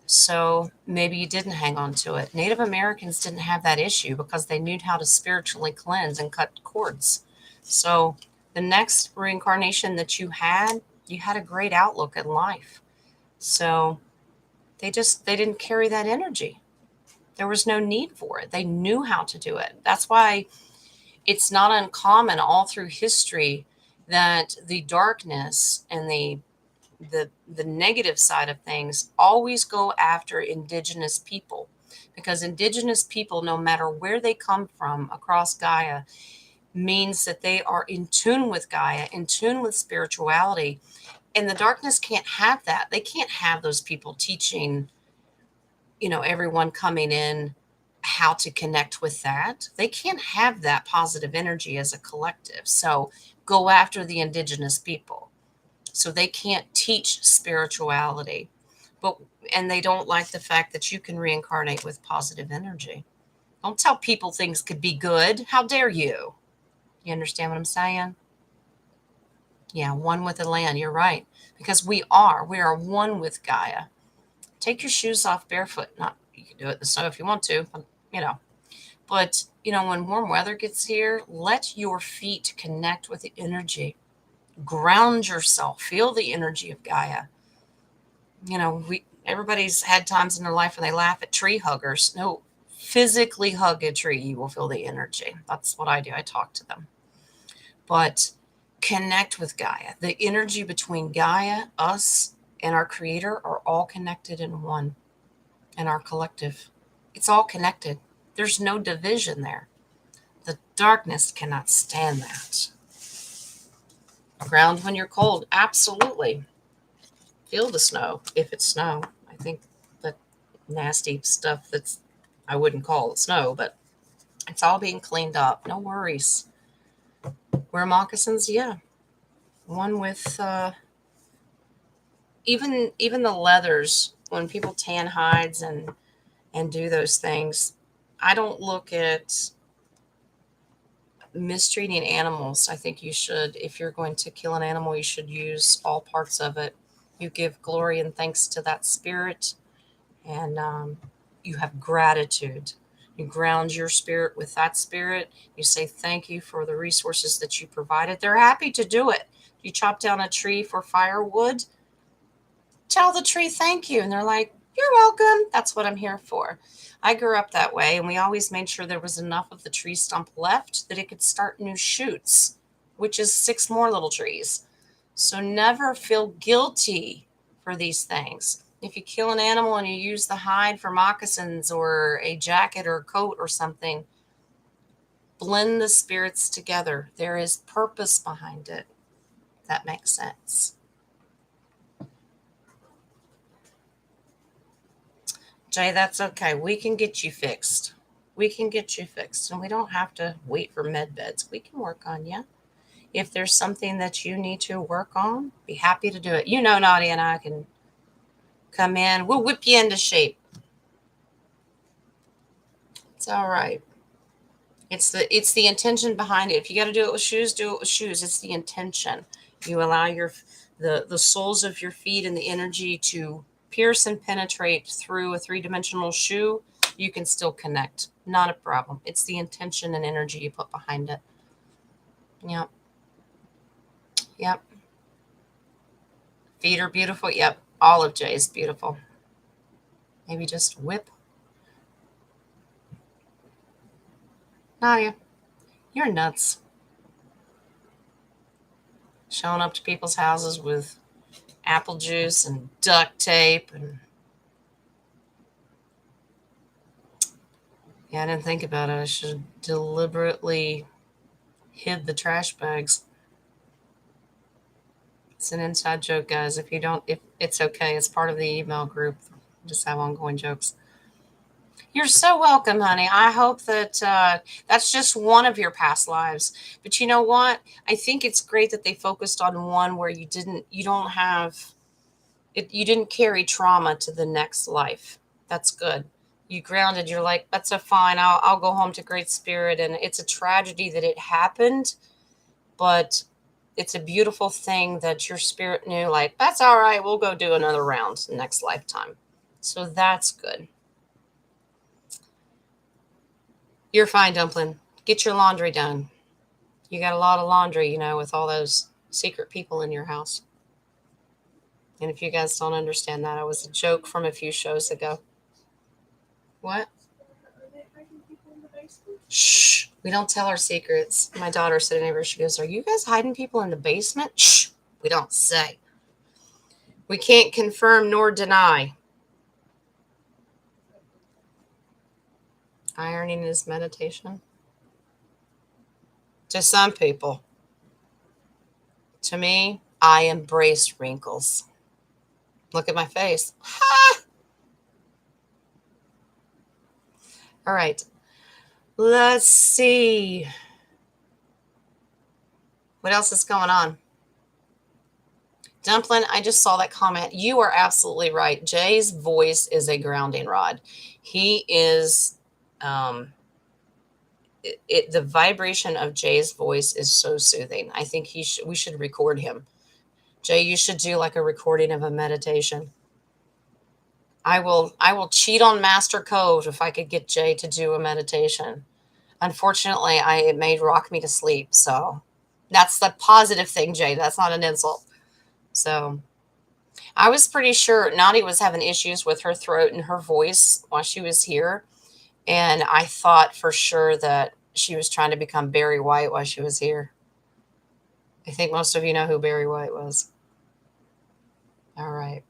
So maybe you didn't hang on to it. Native Americans didn't have that issue because they knew how to spiritually cleanse and cut cords. So the next reincarnation that you had a great outlook in life. So they didn't carry that energy. There was no need for it. They knew how to do it. That's why it's not uncommon all through history that the darkness and the negative side of things always go after indigenous people, because indigenous people, no matter where they come from across Gaia, means that they are in tune with Gaia, in tune with spirituality. And the darkness can't have that. They can't have those people teaching, everyone coming in how to connect with that. They can't have that positive energy as a collective. So go after the indigenous people. So they can't teach spirituality. But and they don't like the fact that you can reincarnate with positive energy. Don't tell people things could be good. How dare you? You understand what I'm saying? Yeah, one with the land. You're right. Because we are one with Gaia. Take your shoes off barefoot. Not you can do it in the snow if you want to, you know. But when warm weather gets here, let your feet connect with the energy. Ground yourself. Feel the energy of Gaia. We everybody's had times in their life when they laugh at tree huggers. No, physically hug a tree, you will feel the energy. That's what I do. I talk to them. But connect with Gaia. The energy between Gaia, us, and our creator are all connected in one, in our collective. It's all connected. There's no division there. The darkness cannot stand that. Ground when you're cold. Absolutely. Feel the snow if it's snow. I think that nasty stuff I wouldn't call it snow, but it's all being cleaned up. No worries. Wear moccasins, yeah. One with even the leathers, when people tan hides and do those things, I don't look at mistreating animals. I think you should, if you're going to kill an animal, you should use all parts of it. You give glory and thanks to that spirit, and you have gratitude. You ground your spirit with that spirit. You say thank you for the resources that you provided. They're happy to do it. You chop down a tree for firewood, tell the tree thank you. And they're like, you're welcome. That's what I'm here for. I grew up that way, and we always made sure there was enough of the tree stump left that it could start new shoots, which is 6 more little trees. So never feel guilty for these things. If you kill an animal and you use the hide for moccasins or a jacket or a coat or something, blend the spirits together. There is purpose behind it. That makes sense. Jay, that's okay. We can get you fixed. We can get you fixed. And we don't have to wait for med beds. We can work on you. If there's something that you need to work on, be happy to do it. Nadia and I can come in. We'll whip you into shape. It's all right. It's the intention behind it. If you got to do it with shoes, do it with shoes. It's the intention. You allow the soles of your feet and the energy to pierce and penetrate through a 3-dimensional shoe. You can still connect. Not a problem. It's the intention and energy you put behind it. Yep. Yep. Feet are beautiful. Yep. All of Jay's beautiful. Maybe just whip. Nadia, you're nuts. Showing up to people's houses with apple juice and duct tape and yeah, I didn't think about it. I should have deliberately hid the trash bags. It's an inside joke, guys. If it's okay, it's part of the email group. Just have ongoing jokes. You're so welcome, honey. I hope that that's just one of your past lives. But you know what? I think it's great that they focused on one where you don't have it, you didn't carry trauma to the next life. That's good. You grounded. You're like, that's a fine. I'll go home to Great Spirit, and it's a tragedy that it happened, but it's a beautiful thing that your spirit knew. Like, that's all right. We'll go do another round next lifetime. So that's good. You're fine, Dumpling. Get your laundry done. You got a lot of laundry, with all those secret people in your house. And if you guys don't understand that, it was a joke from a few shows ago. What? Shh. We don't tell our secrets. My daughter sitting over, she goes, are you guys hiding people in the basement? Shh. We don't say. We can't confirm nor deny. Ironing is meditation. To some people. To me, I embrace wrinkles. Look at my face. Ha! All right. Let's see. What else is going on? Dumpling, I just saw that comment. You are absolutely right. Jay's voice is a grounding rod. He is, um, the vibration of Jay's voice is so soothing. I think we should record him. Jay, you should do like a recording of a meditation. I will cheat on Master Code if I could get Jay to do a meditation. Unfortunately, it may rock me to sleep. So that's the positive thing, Jay. That's not an insult. So I was pretty sure Nadi was having issues with her throat and her voice while she was here. And I thought for sure that she was trying to become Barry White while she was here. I think most of you know who Barry White was. All right.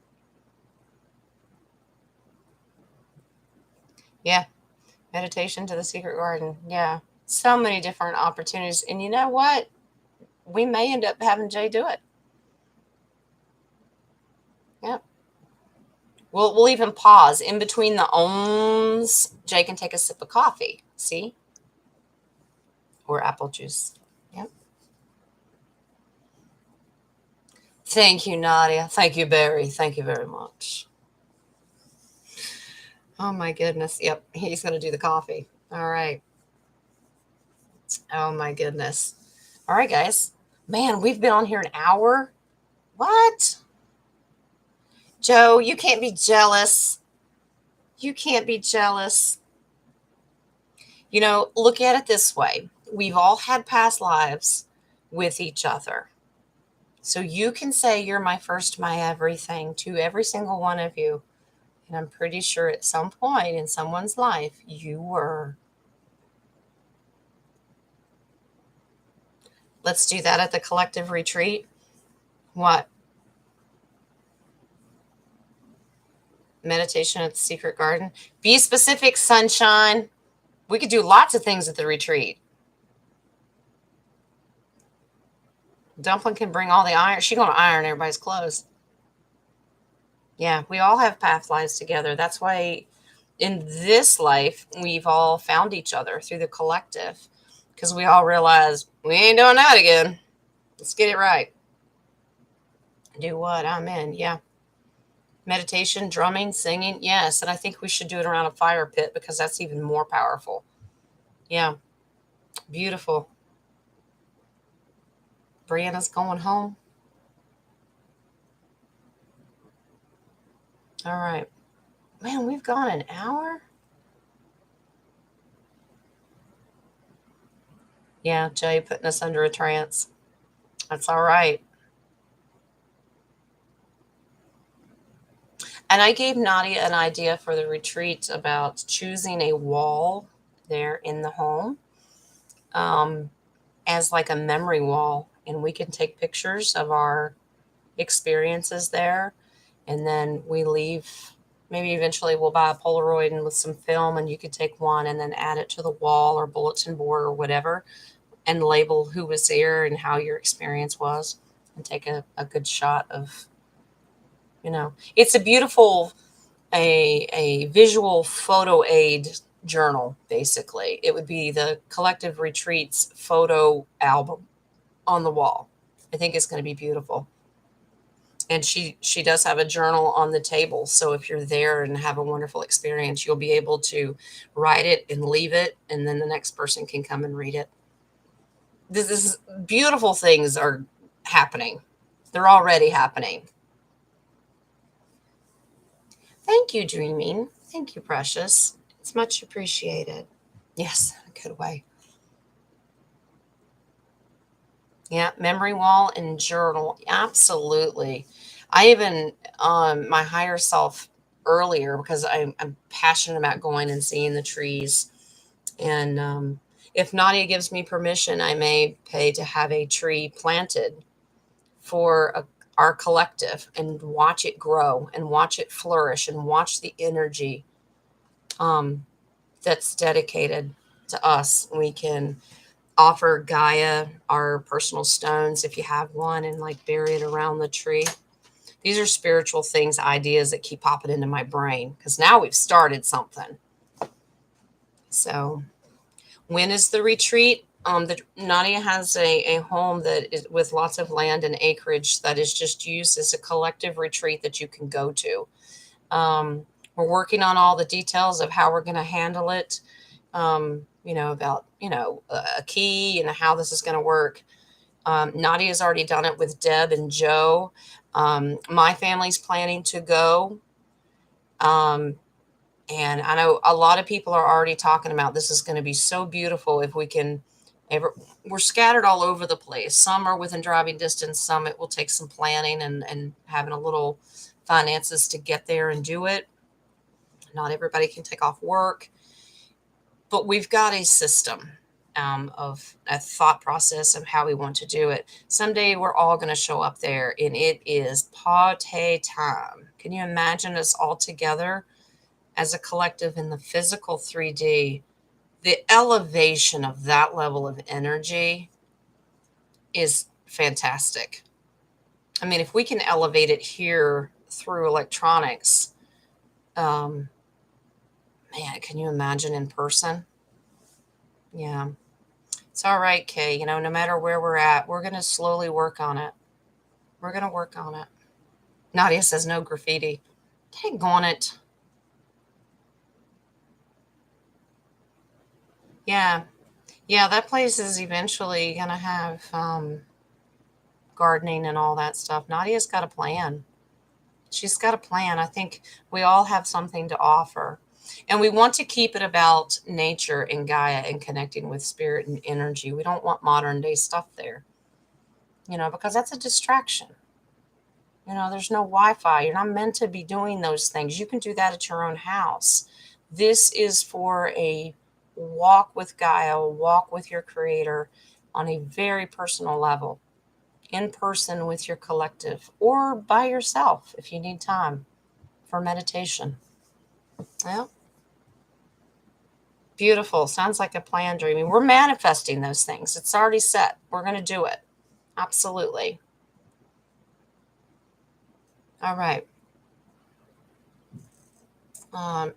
Yeah. Meditation to the Secret Garden. Yeah. So many different opportunities. And you know what? We may end up having Jay do it. Yep. We'll even pause in between the ohms. Jay can take a sip of coffee. See? Or apple juice. Yep. Thank you, Nadia. Thank you, Barry. Thank you very much. Oh my goodness. Yep. He's going to do the coffee. All right. Oh my goodness. All right, guys. Man, we've been on here an hour. What? Joe, you can't be jealous. You can't be jealous. You know, look at it this way. We've all had past lives with each other. So you can say you're my first, my everything to every single one of you. And I'm pretty sure at some point in someone's life, you were. Let's do that at the collective retreat. What? Meditation at the Secret Garden. Be specific, sunshine. We could do lots of things at the retreat. Dumpling can bring all the iron. She's going to iron everybody's clothes. Yeah, we all have past lives together. That's why in this life, we've all found each other through the collective because we all realize we ain't doing that again. Let's get it right. Do what? I'm in. Yeah. Meditation, drumming, singing. Yes. And I think we should do it around a fire pit because that's even more powerful. Yeah. Beautiful. Brianna's going home. All right. Man, we've gone an hour. Yeah, Jay putting us under a trance. That's all right. And I gave Nadia an idea for the retreat about choosing a wall there in the home as like a memory wall. And we can take pictures of our experiences there. And then we leave. Maybe eventually we'll buy a Polaroid and with some film, and you could take one and then add it to the wall or bulletin board or whatever and label who was there and how your experience was and take a good shot of, it's a beautiful, a visual photo aid journal, basically. It would be the Collective Retreats photo album on the wall. I think it's going to be beautiful. And she does have a journal on the table. So if you're there and have a wonderful experience, you'll be able to write it and leave it, and then the next person can come and read it. This is beautiful things are happening. They're already happening. Thank you, Dreaming. Thank you, Precious. It's much appreciated. Yes, a good way. Yeah, memory wall and journal. Absolutely. I even, my higher self earlier, because I'm passionate about going and seeing the trees. And if Nadia gives me permission, I may pay to have a tree planted for our collective and watch it grow and watch it flourish and watch the energy that's dedicated to us. We can offer Gaia our personal stones if you have one, and like bury it around the tree. These are spiritual things, ideas that keep popping into my brain because now we've started something. So, when is the retreat? Nadia has a home that is with lots of land and acreage that is just used as a collective retreat that you can go to. We're working on all the details of how we're going to handle it. About a key and how this is going to work. Nadia's already done it with Deb and Joe. My family's planning to go. And I know a lot of people are already talking about this is going to be so beautiful if we can we're scattered all over the place. Some are within driving distance. Some it will take some planning and having a little finances to get there and do it. Not everybody can take off work, but we've got a system of a thought process of how we want to do it. Someday we're all going to show up there and it is party time. Can you imagine us all together as a collective in the physical 3D? The elevation of that level of energy is fantastic. I mean, if we can elevate it here through electronics, man, can you imagine in person? Yeah. It's all right, Kay. No matter where we're at, we're going to slowly work on it. We're going to work on it. Nadia says no graffiti. Dang on it. Yeah. Yeah, that place is eventually going to have gardening and all that stuff. Nadia's got a plan. She's got a plan. I think we all have something to offer. And we want to keep it about nature and Gaia and connecting with spirit and energy. We don't want modern day stuff there, because that's a distraction. There's no Wi-Fi. You're not meant to be doing those things. You can do that at your own house. This is for a walk with Gaia, a walk with your creator on a very personal level, in person with your collective, or by yourself if you need time for meditation. Yeah. Beautiful. Sounds like a plan, dreaming. We're manifesting those things. It's already set. We're going to do it. Absolutely. All right.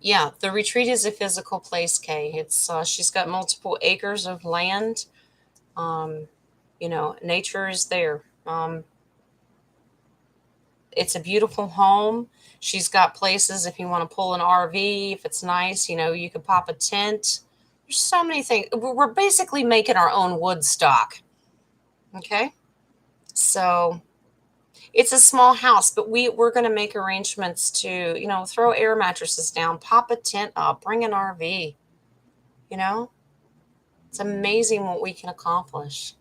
Yeah, the retreat is a physical place, Kay. It's she's got multiple acres of land. Nature is there. It's a beautiful home. She's got places if you want to pull an RV, if it's nice, you could pop a tent. There's so many things. We're basically making our own Woodstock. Okay. So it's a small house, but we're going to make arrangements to, throw air mattresses down, pop a tent up, bring an RV. It's amazing what we can accomplish.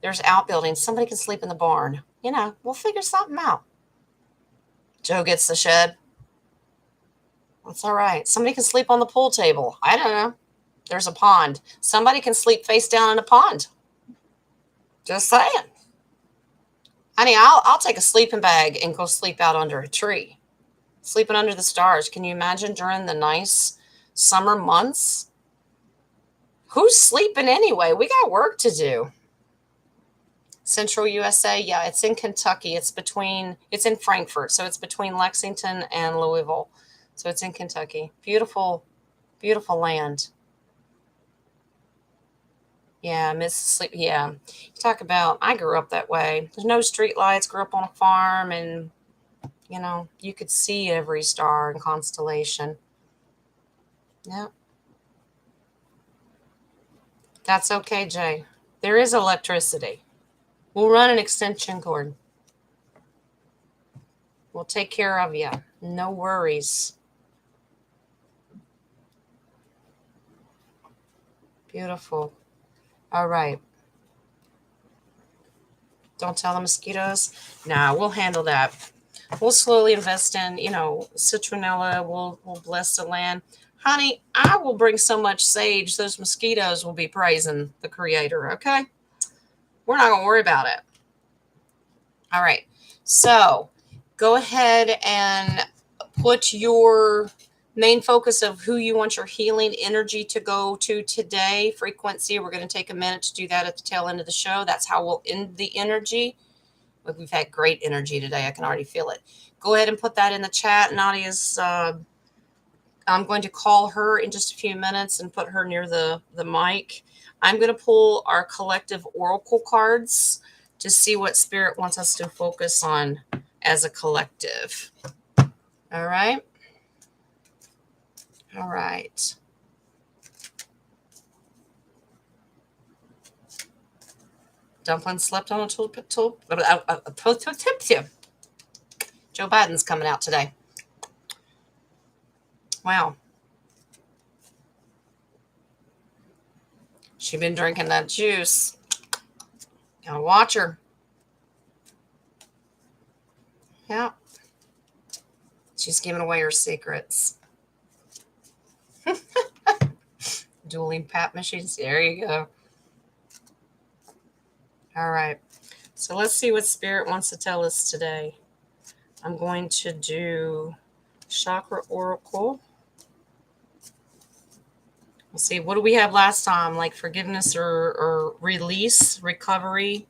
There's outbuildings. Somebody can sleep in the barn. We'll figure something out. Joe gets the shed. That's all right. Somebody can sleep on the pool table. I don't know. There's a pond. Somebody can sleep face down in a pond. Just saying. Honey, I'll take a sleeping bag and go sleep out under a tree. Sleeping under the stars. Can you imagine during the nice summer months? Who's sleeping anyway? We got work to do. Central USA, yeah, it's in Kentucky. It's in Frankfort, so it's between Lexington and Louisville. So it's in Kentucky. Beautiful, beautiful land. Yeah, Mississippi. Yeah, you talk about. I grew up that way. There's no street lights. Grew up on a farm, and you could see every star and constellation. Yeah, that's okay, Jay. There is electricity. We'll run an extension cord. We'll take care of you. No worries. Beautiful. All right. Don't tell the mosquitoes. Nah, we'll handle that. We'll slowly invest in, citronella. We'll bless the land. Honey, I will bring so much sage, those mosquitoes will be praising the creator, okay? We're not going to worry about it. All right. So go ahead and put your Main focus of who you want your healing energy to go to today, frequency. We're going to take a minute to do that at the tail end of the show. That's how we'll end the energy. But we've had great energy today. I can already feel it. Go ahead and put that in the chat. Nadia's, I'm going to call her in just a few minutes and put her near the mic. I'm going to pull our collective oracle cards to see what Spirit wants us to focus on as a collective. All right. All right. Dumpling slept on a Joe Biden's coming out today. Wow. She been drinking that juice. Gotta watch her. Yeah. She's giving away her secrets. Dueling pap machines. There you go. All right. So let's see what Spirit wants to tell us today. I'm going to do Chakra Oracle. We'll see. What do we have last time? Like forgiveness or release, recovery.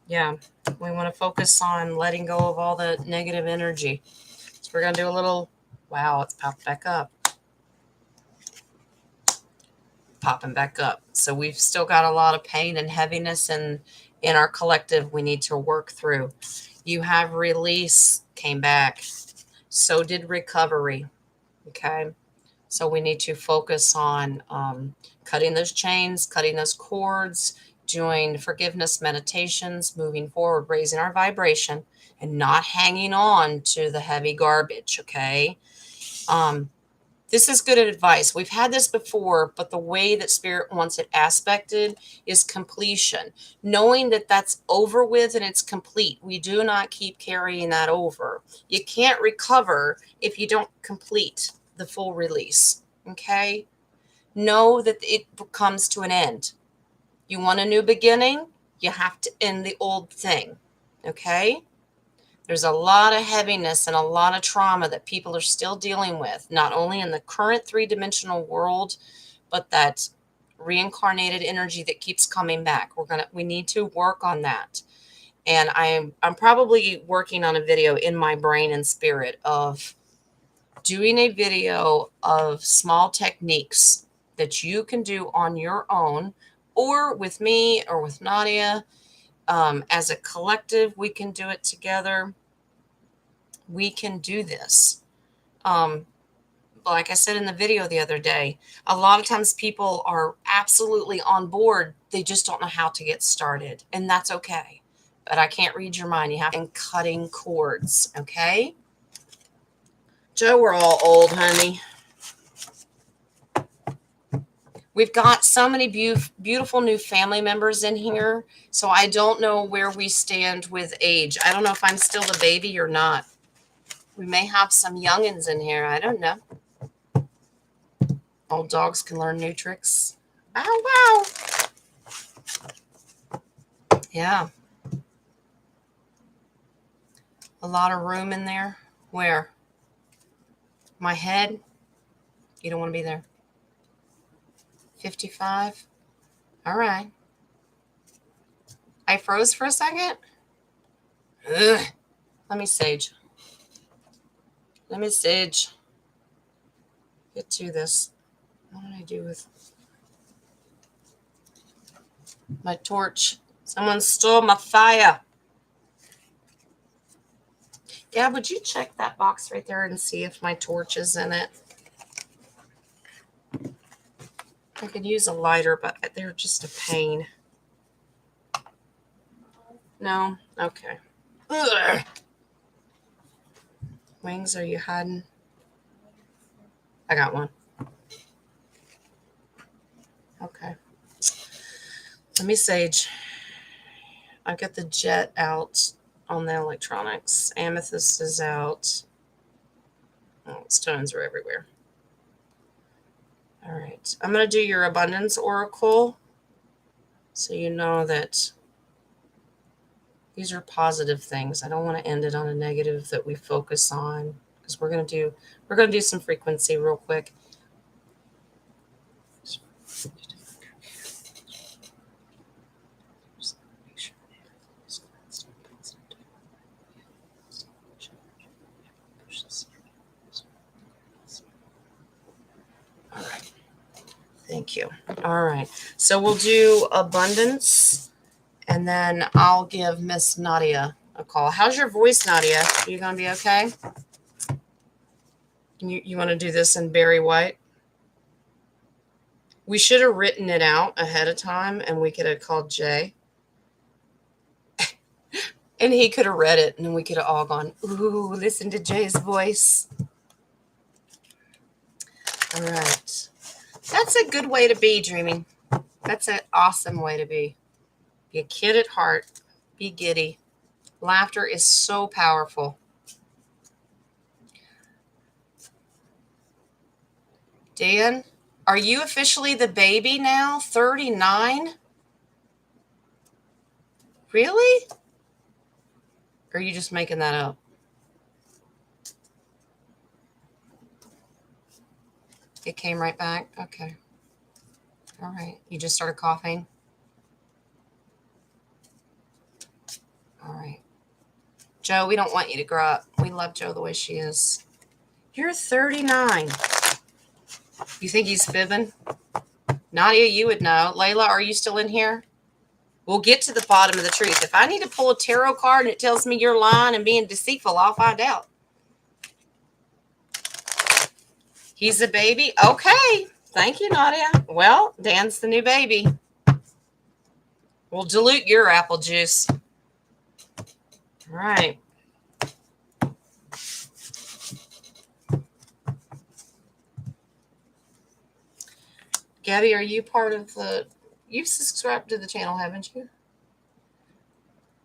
Yeah. We want to focus on letting go of all the negative energy. So we're going to do a little, wow, it's popped back up. Popping back up. So we've still got a lot of pain and heaviness in our collective we need to work through. You have release came back. So did recovery. Okay. So we need to focus on cutting those chains, cutting those cords, doing forgiveness meditations, moving forward, raising our vibration, and not hanging on to the heavy garbage. Okay. This is good advice. We've had this before, but the way that Spirit wants it aspected is completion. Knowing that that's over with and it's complete. We do not keep carrying that over. You can't recover if you don't complete the full release. Okay? Know that it comes to an end. You want a new beginning? You have to end the old thing. Okay? There's a lot of heaviness and a lot of trauma that people are still dealing with, not only in the current three-dimensional world, but that reincarnated energy that keeps coming back. We need to work on that. And I'm probably working on a video in my brain and spirit of doing a video of small techniques that you can do on your own or with me or with Nadia. As a collective, we can do it together. We can do this. Like I said in the video the other day, a lot of times people are absolutely on board. They just don't know how to get started. And that's okay. But I can't read your mind. You have to cutting cords. Okay. Joe, we're all old, honey. We've got so many beautiful new family members in here. So I don't know where we stand with age. I don't know if I'm still the baby or not. We may have some youngins in here. I don't know. Old dogs can learn new tricks. Bow, wow. Yeah. A lot of room in there. Where? My head? You don't want to be there. 55? All right. I froze for a second. Ugh. Let me sage. Get to this. What did I do with my torch? Someone stole my fire. Yeah, would you check that box right there and see if my torch is in it? I could use a lighter, but they're just a pain. No? Okay. Ugh. Wings, are you hiding? I got one. Okay. Let me sage. I've got the jet out on the electronics. Amethyst is out. Oh, stones are everywhere. All right. I'm going to do your abundance oracle so you know that these are positive things. I don't want to end it on a negative that we focus on. because we're gonna do some frequency real quick. All right. Thank you. All right. So we'll do abundance, and then I'll give Miss Nadia a call. How's your voice, Nadia? Are you going to be okay? You want to do this in Barry White? We should have written it out ahead of time, and we could have called Jay. And he could have read it, and then we could have all gone, ooh, listen to Jay's voice. All right. That's a good way to be, dreaming. That's an awesome way to be. Be a kid at heart. Be giddy. Laughter is so powerful. Dan, are you officially the baby now? 39? Really? Or are you just making that up? It came right back? Okay. All right. You just started coughing? All right. Joe, we don't want you to grow up. We love Joe the way she is. You're 39. You think he's fibbing? Nadia, you would know. Layla, are you still in here? We'll get to the bottom of the truth. If I need to pull a tarot card and it tells me you're lying and being deceitful, I'll find out. He's a baby? Okay. Thank you, Nadia. Well, Dan's the new baby. We'll dilute your apple juice. All right. Gabby, are you part of the... You've subscribed to the channel, haven't you?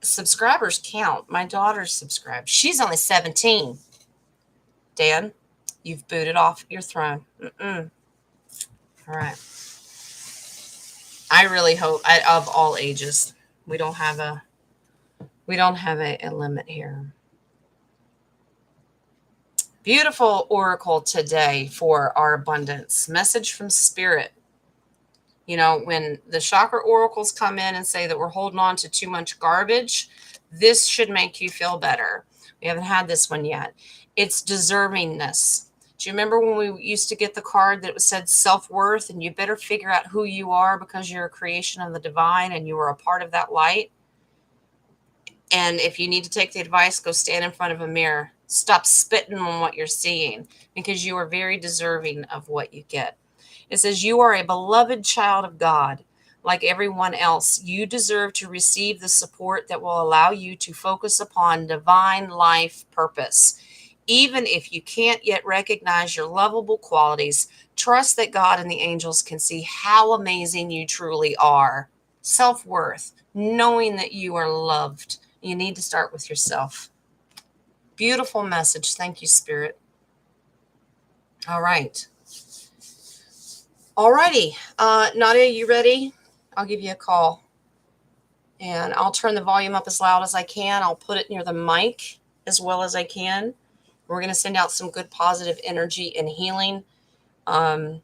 Subscribers count. My daughter's subscribed. She's only 17. Dan, you've booted off your throne. All right. I really hope, of all ages, we don't have a limit here. Beautiful oracle today for our abundance. Message from Spirit. You know, when the chakra oracles come in and say that we're holding on to too much garbage, this should make you feel better. We haven't had this one yet. It's deservingness. Do you remember when we used to get the card that said self-worth, and you better figure out who you are because you're a creation of the divine and you are a part of that light? And if you need to take the advice, go stand in front of a mirror. Stop spitting on what you're seeing, because you are very deserving of what you get. It says you are a beloved child of God. Like everyone else, you deserve to receive the support that will allow you to focus upon divine life purpose. Even if you can't yet recognize your lovable qualities, trust that God and the angels can see how amazing you truly are. Self-worth, knowing that you are loved. You need to start with yourself. Beautiful message. Thank you, Spirit. All right. All righty. Nadia, you ready? I'll give you a call. And I'll turn the volume up as loud as I can. I'll put it near the mic as well as I can. We're going to send out some good positive energy and healing. And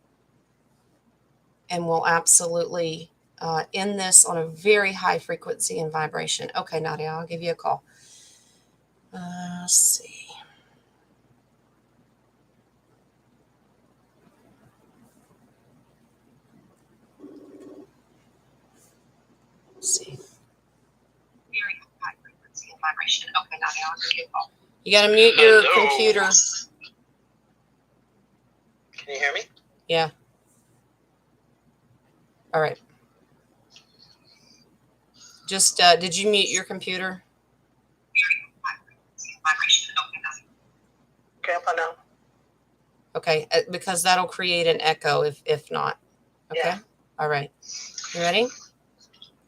we'll absolutely end this on a very high frequency and vibration. Okay, Nadia, I'll give you a call. Let's see. See. Very high frequency and vibration. Okay, Nadia, I'll give you a call. You got to mute your computer. Can you hear me? Yeah. All right. Just, did you mute your computer? Okay, up now. Okay, because that'll create an echo if not. Okay? Yeah. All right. You ready?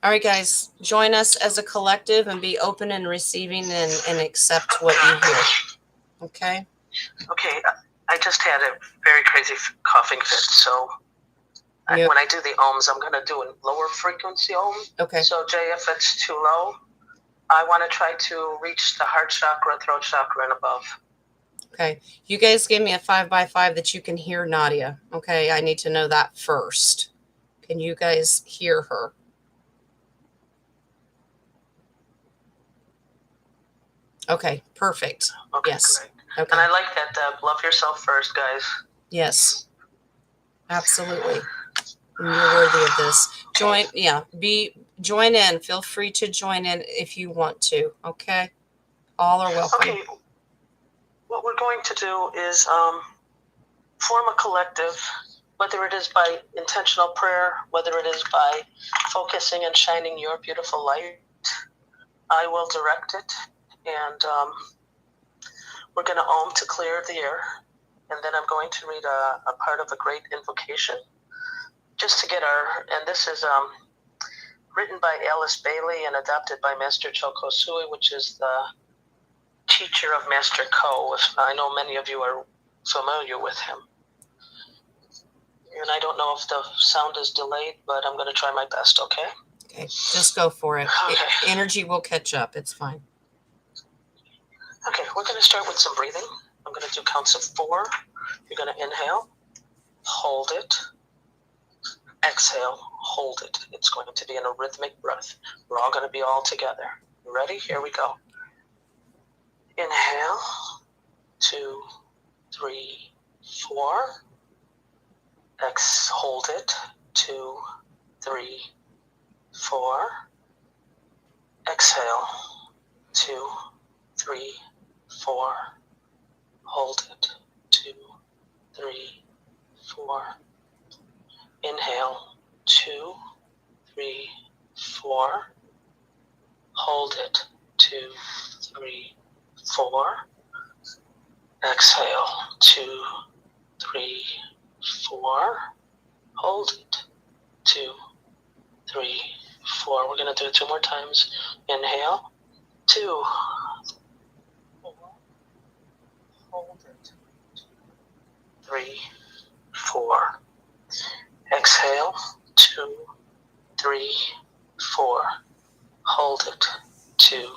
All right, guys. Join us as a collective and be open and receiving and accept what you hear. Okay? Okay, I just had a very crazy coughing fit, so Yep. when I do the ohms, I'm going to do a lower frequency ohm. Okay. So, Jay, if it's too low, I want to try to reach the heart chakra, throat chakra, and above. Okay. You guys gave me a 5x5 that you can hear Nadia. Okay. I need to know that first. Can you guys hear her? Okay. Perfect. Okay, Yes. great. Okay. And I like that, Deb. Love yourself first, guys. Yes. Absolutely. And you're worthy of this. Join in. Feel free to join in if you want to. Okay. All are welcome. Okay. What we're going to do is form a collective, whether it is by intentional prayer, whether it is by focusing and shining your beautiful light. I will direct it, and we're going to Om to clear the air, and then I'm going to read a part of a great invocation, just to get and this is written by Alice Bailey and adopted by Master Choco Sui, which is the teacher of Master Ko. I know many of you are familiar with him. And I don't know if the sound is delayed, but I'm going to try my best, okay? Okay, just go for it. Okay. Energy will catch up. It's fine. Okay, we're going to start with some breathing. I'm going to do counts of 4. You're going to inhale, hold it, exhale, hold it. It's going to be in a rhythmic breath. We're all going to be all together. You ready? Here we go. Inhale, 2, 3, 4. Hold it, 2, 3, 4. Exhale, 2, 3, 4. Hold it, 2, 3, 4. Inhale, 2, 3, 4. Hold it, 2, 3, 4. Exhale, 2, 3, 4. Hold it, 2, 3, 4. We're going to do it 2 more times. Inhale, 2, 4. Hold it, 3, 4. Exhale, 2, 3, 4. Hold it, 2,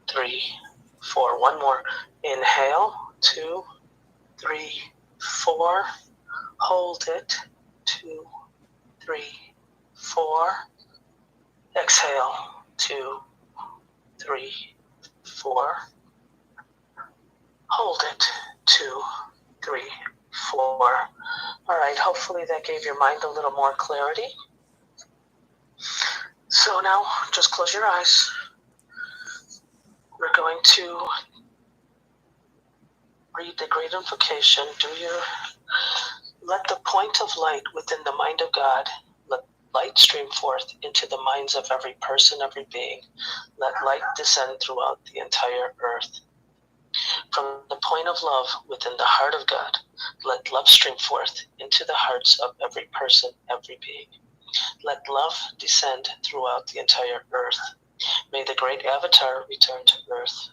3, 4. One more. Inhale, 2, 3, 4. Hold it, 2, 3, 4. Exhale, 2, 3, 4. Hold it, 2, 3, 4. All right, hopefully that gave your mind a little more clarity. So now, just close your eyes. We're going to read the great invocation. Let the point of light within the mind of God, let light stream forth into the minds of every person, every being. Let light descend throughout the entire earth. From the point of love within the heart of God, let love stream forth into the hearts of every person, every being. Let love descend throughout the entire earth. May the great Avatar return to earth.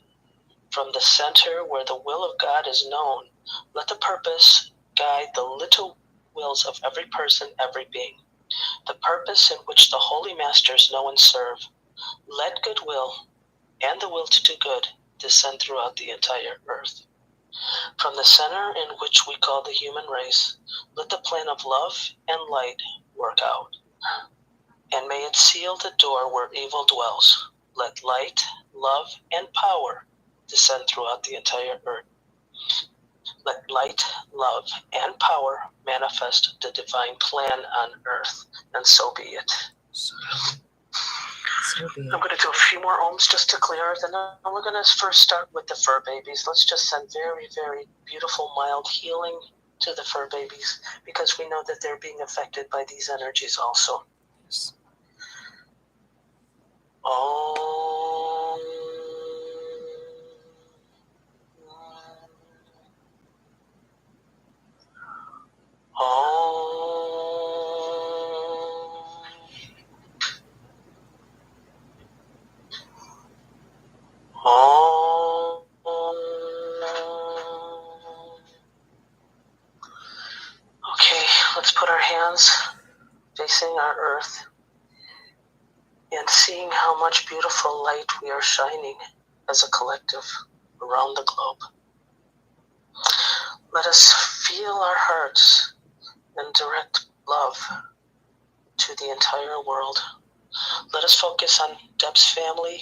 From the center where the will of God is known, let the purpose guide the little wills of every person, every being. The purpose in which the holy masters know and serve. Let goodwill and the will to do good descend throughout the entire earth. From the center in which we call the human race, let the plan of love and light work out. And may it seal the door where evil dwells. Let light, love, and power descend throughout the entire earth. Let light, love, and power manifest the divine plan on earth, and so be it. I'm going to do a few more ohms just to clear it, and then we're going to first start with the fur babies. Let's just send very, very beautiful, mild healing to the fur babies, because we know that they're being affected by these energies also. Yes. Om. Okay, let's put our hands facing our earth and seeing how much beautiful light we are shining as a collective around the globe. let us feel our hearts and direct love to the entire world. Let us focus on Deb's family,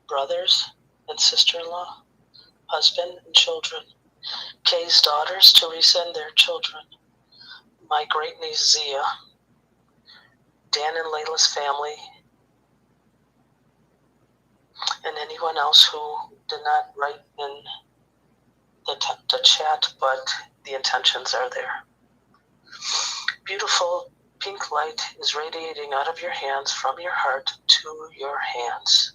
brothers and sister-in-law, husband and children, Kay's daughters, Teresa and their children, my great niece Zia, Dan and Layla's family, and anyone else who did not write in the chat, but the intentions are there. Beautiful pink light is radiating out of your hands from your heart to your hands.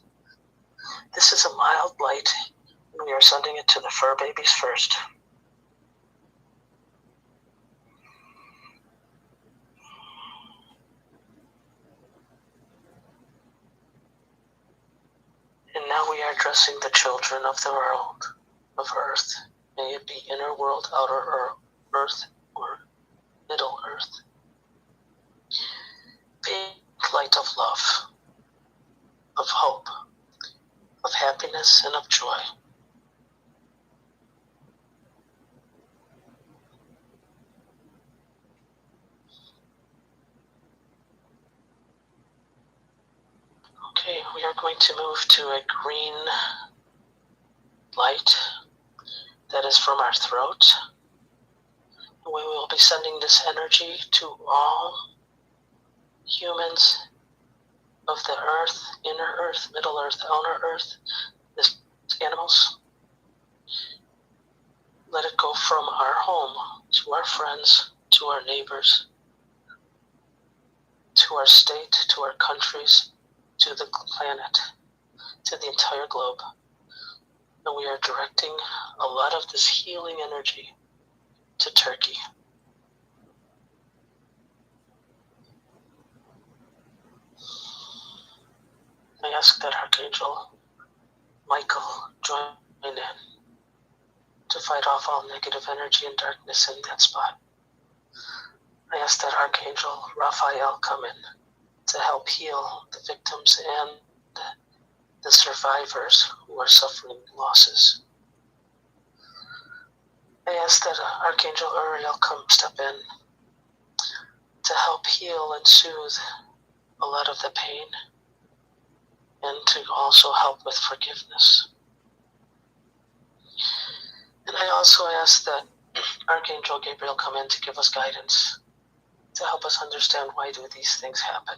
This is a mild light, and we are sending it to the fur babies first. And now we are addressing the children of the world, of Earth. May it be inner world, outer Earth, or middle Earth. Big light of love, of hope, of happiness, and of joy. Okay, we are going to move to a green light that is from our throat. We will be sending this energy to all humans of the earth, inner earth, middle earth, outer earth, the animals. Let it go from our home to our friends, to our neighbors, to our state, to our countries, to the planet, to the entire globe. And we are directing a lot of this healing energy to Turkey. I ask that Archangel Michael join in to fight off all negative energy and darkness in that spot. I ask that Archangel Raphael come in to help heal the victims and the survivors who are suffering losses. I ask that Archangel Uriel come step in to help heal and soothe a lot of the pain and to also help with forgiveness. And I also ask that Archangel Gabriel come in to give us guidance, to help us understand why do these things happen.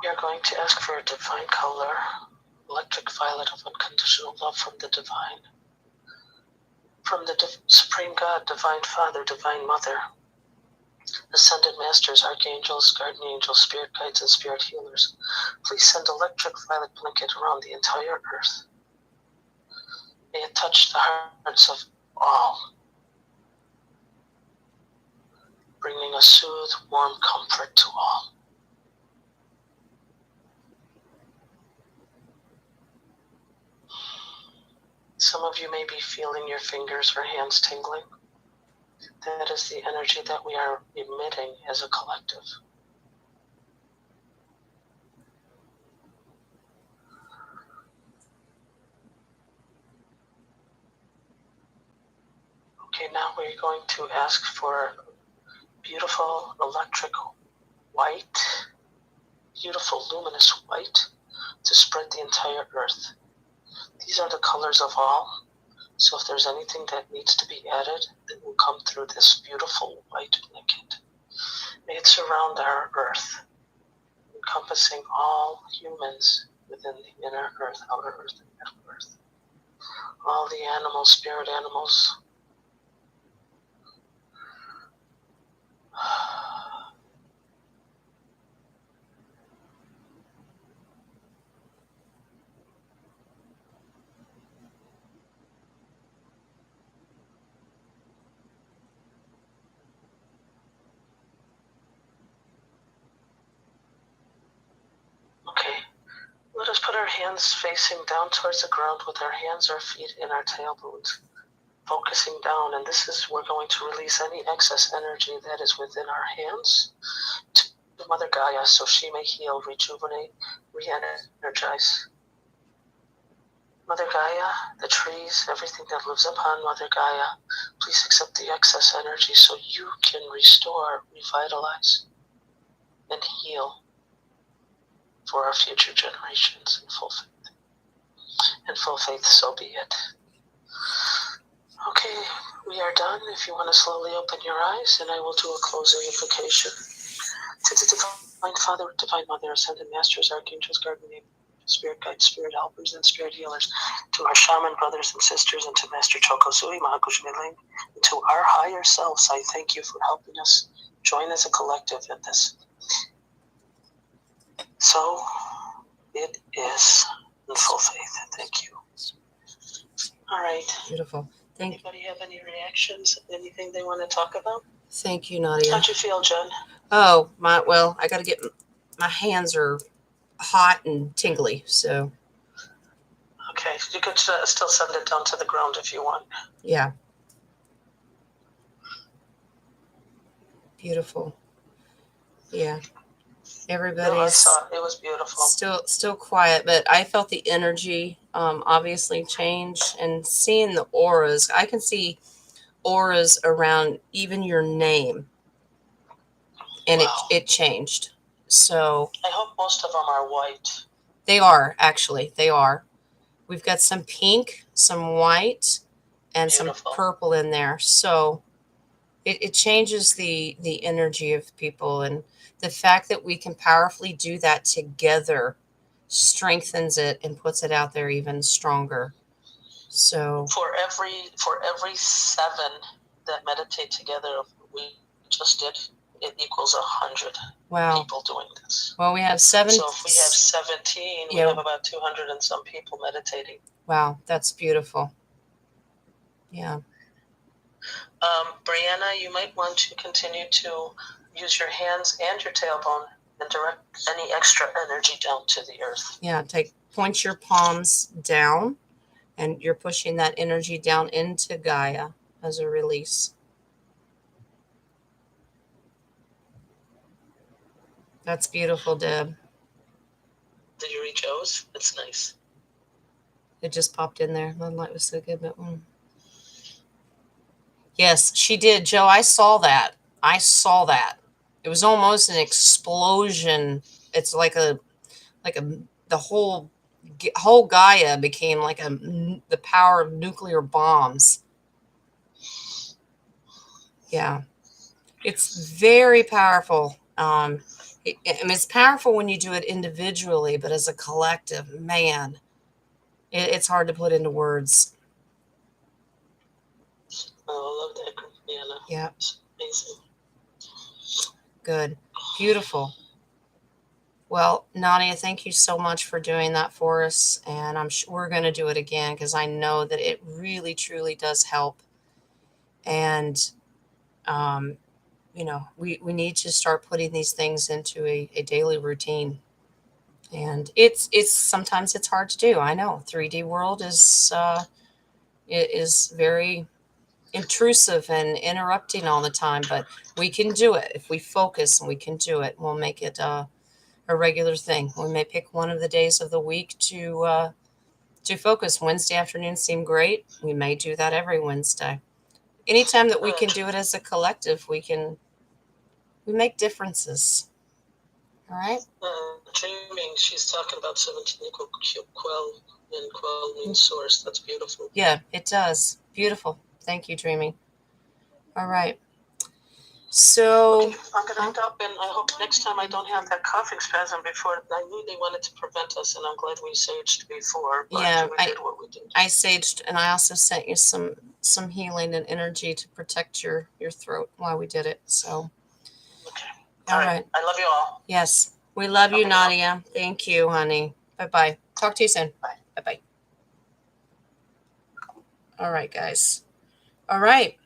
We are going to ask for a divine color, electric violet of unconditional love from the divine, from the Supreme God, Divine Father, Divine Mother, Ascended Masters, Archangels, Guardian Angels, Spirit Guides, and Spirit Healers. Please send electric violet blanket around the entire earth. May it touch the hearts of all, bringing a soothe, warm comfort to all. Some of you may be feeling your fingers or hands tingling. That is the energy that we are emitting as a collective. Okay, now we're going to ask for beautiful electric white, beautiful luminous white to spread the entire earth. These are the colors of all. So if there's anything that needs to be added, it will come through this beautiful white blanket. May it surround our earth, encompassing all humans within the inner earth, outer earth, and middle earth. All the animals, spirit animals. Okay, let us put put our hands facing down towards the ground with our hands or feet in our tailbones, focusing down. And this is, we're going to release any excess energy that is within our hands to Mother Gaia so she may heal, rejuvenate, re-energize. Mother Gaia, the trees, everything that lives upon Mother Gaia, please accept the excess energy so you can restore, revitalize, and heal for our future generations in full faith. In full faith, so be it. Okay, we are done. If you want to slowly open your eyes, and I will do a closing invocation. To the Divine Father, Divine Mother, Ascended Masters, Archangels, Guardian Angels, Spirit Guides, Spirit Helpers, and Spirit Healers, to our shaman brothers and sisters, and to Master Chokozui, Mahakushimiling, and to our higher selves, I thank you for helping us join as a collective in this. So it is in full faith. Thank you. All right. Beautiful. Anybody have any reactions? Anything they want to talk about? Thank you, Nadia. How'd you feel, Jen? Oh, well, I got to get, my hands are hot and tingly, so. Okay, you could still send it down to the ground if you want. Yeah. Beautiful. Yeah. Everybody's I saw it. It was beautiful. Still quiet, but I felt the energy obviously change, and seeing the auras. I can see auras around even your name, and Wow. it changed. So I hope most of them are white. they are, actually. They are. We've got some pink, some white, and Beautiful. some purple in there. So it changes the energy of people, and the fact that we can powerfully do that together strengthens it and puts it out there even stronger. So for every 7 that meditate together, we just did, it equals 100 wow. people doing this. Well, we have 7. So if we have 17, yeah. we have about 200 and some people meditating. Wow, that's beautiful. Yeah. Brianna, you might want to continue to use your hands and your tailbone and direct any extra energy down to the earth. Yeah, point your palms down, and you're pushing that energy down into Gaia as a release. That's beautiful, Deb. Did you reach O's? That's nice. It just popped in there. The light was so good, but yes, she did, Joe. I saw that. It was almost an explosion. It's like the whole Gaia became like the power of nuclear bombs. Yeah, it's very powerful. It's powerful when you do it individually, but as a collective, man, it's hard to put into words. Oh, I love that, Brianna. Yeah. It's amazing. Good. Beautiful. Well, Nadia, thank you so much for doing that for us. And I'm sure we're going to do it again, because I know that it really, truly does help. And, we need to start putting these things into a daily routine. And it's sometimes it's hard to do. I know 3D world is very intrusive and interrupting all the time, but we can do it. If we focus, and we can do it, we'll make it a regular thing. We may pick one of the days of the week to focus. Wednesday afternoons seem great. We may do that every Wednesday. Anytime that we can do it as a collective, we make differences. All right. Dreaming, she's talking about 17 equal quell, and quell means source. That's beautiful. Yeah, it does. Beautiful. Thank you, Dreaming. All right. So okay, I'm going to end up, and I hope next time I don't have that coughing spasm. Before, I knew they wanted to prevent us, and I'm glad we saged before. But yeah, we did what we did. I saged, and I also sent you some healing and energy to protect your throat while we did it. So okay. All right. I love you all. Yes. We love you, Nadia. Thank you, honey. Bye-bye. Talk to you soon. Bye. Bye-bye. All right, guys. All right.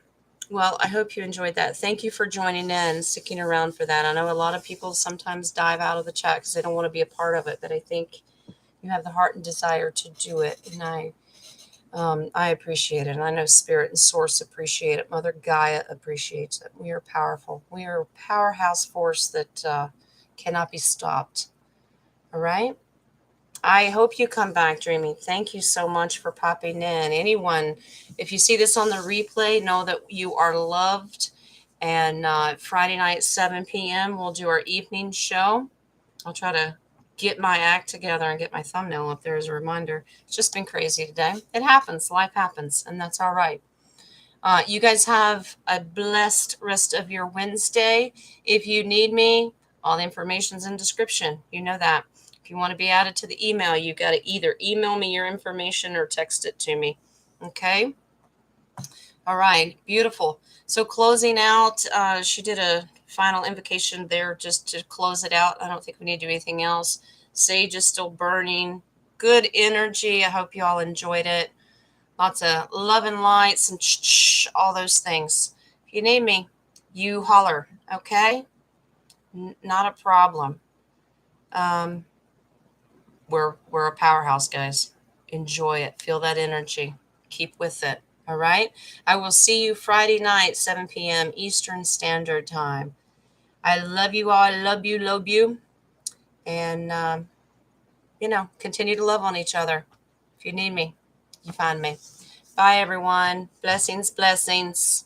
Well, I hope you enjoyed that. Thank you for joining in, sticking around for that. I know a lot of people sometimes dive out of the chat because they don't want to be a part of it, but I think You have the heart and desire to do it, and I appreciate it. And I know Spirit and Source appreciate it. Mother Gaia appreciates it. We are powerful. We are a powerhouse force that cannot be stopped. All right. I hope you come back, Dreamy. Thank you so much for popping in. Anyone, if you see this on the replay, know that you are loved. And Friday night at 7 p.m., we'll do our evening show. I'll try to get my act together and get my thumbnail up there as a reminder. It's just been crazy today. It happens. Life happens, and that's all right. You guys have a blessed rest of your Wednesday. If you need me, all the information's in description. You know that. If you want to be added to the email, you got to either email me your information or text it to me. Okay? All right. Beautiful. So closing out, she did a final invocation there just to close it out. I don't think we need to do anything else. Sage is still burning. Good energy. I hope you all enjoyed it. Lots of love and lights and all those things. If you need me, you holler. Okay? Not a problem. Um, we're a powerhouse, guys. Enjoy it. Feel that energy. Keep with it. All right? I will see you Friday night, 7 p.m. Eastern Standard Time. I love you all. I love you, love you. And, continue to love on each other. If you need me, you find me. Bye, everyone. Blessings, blessings.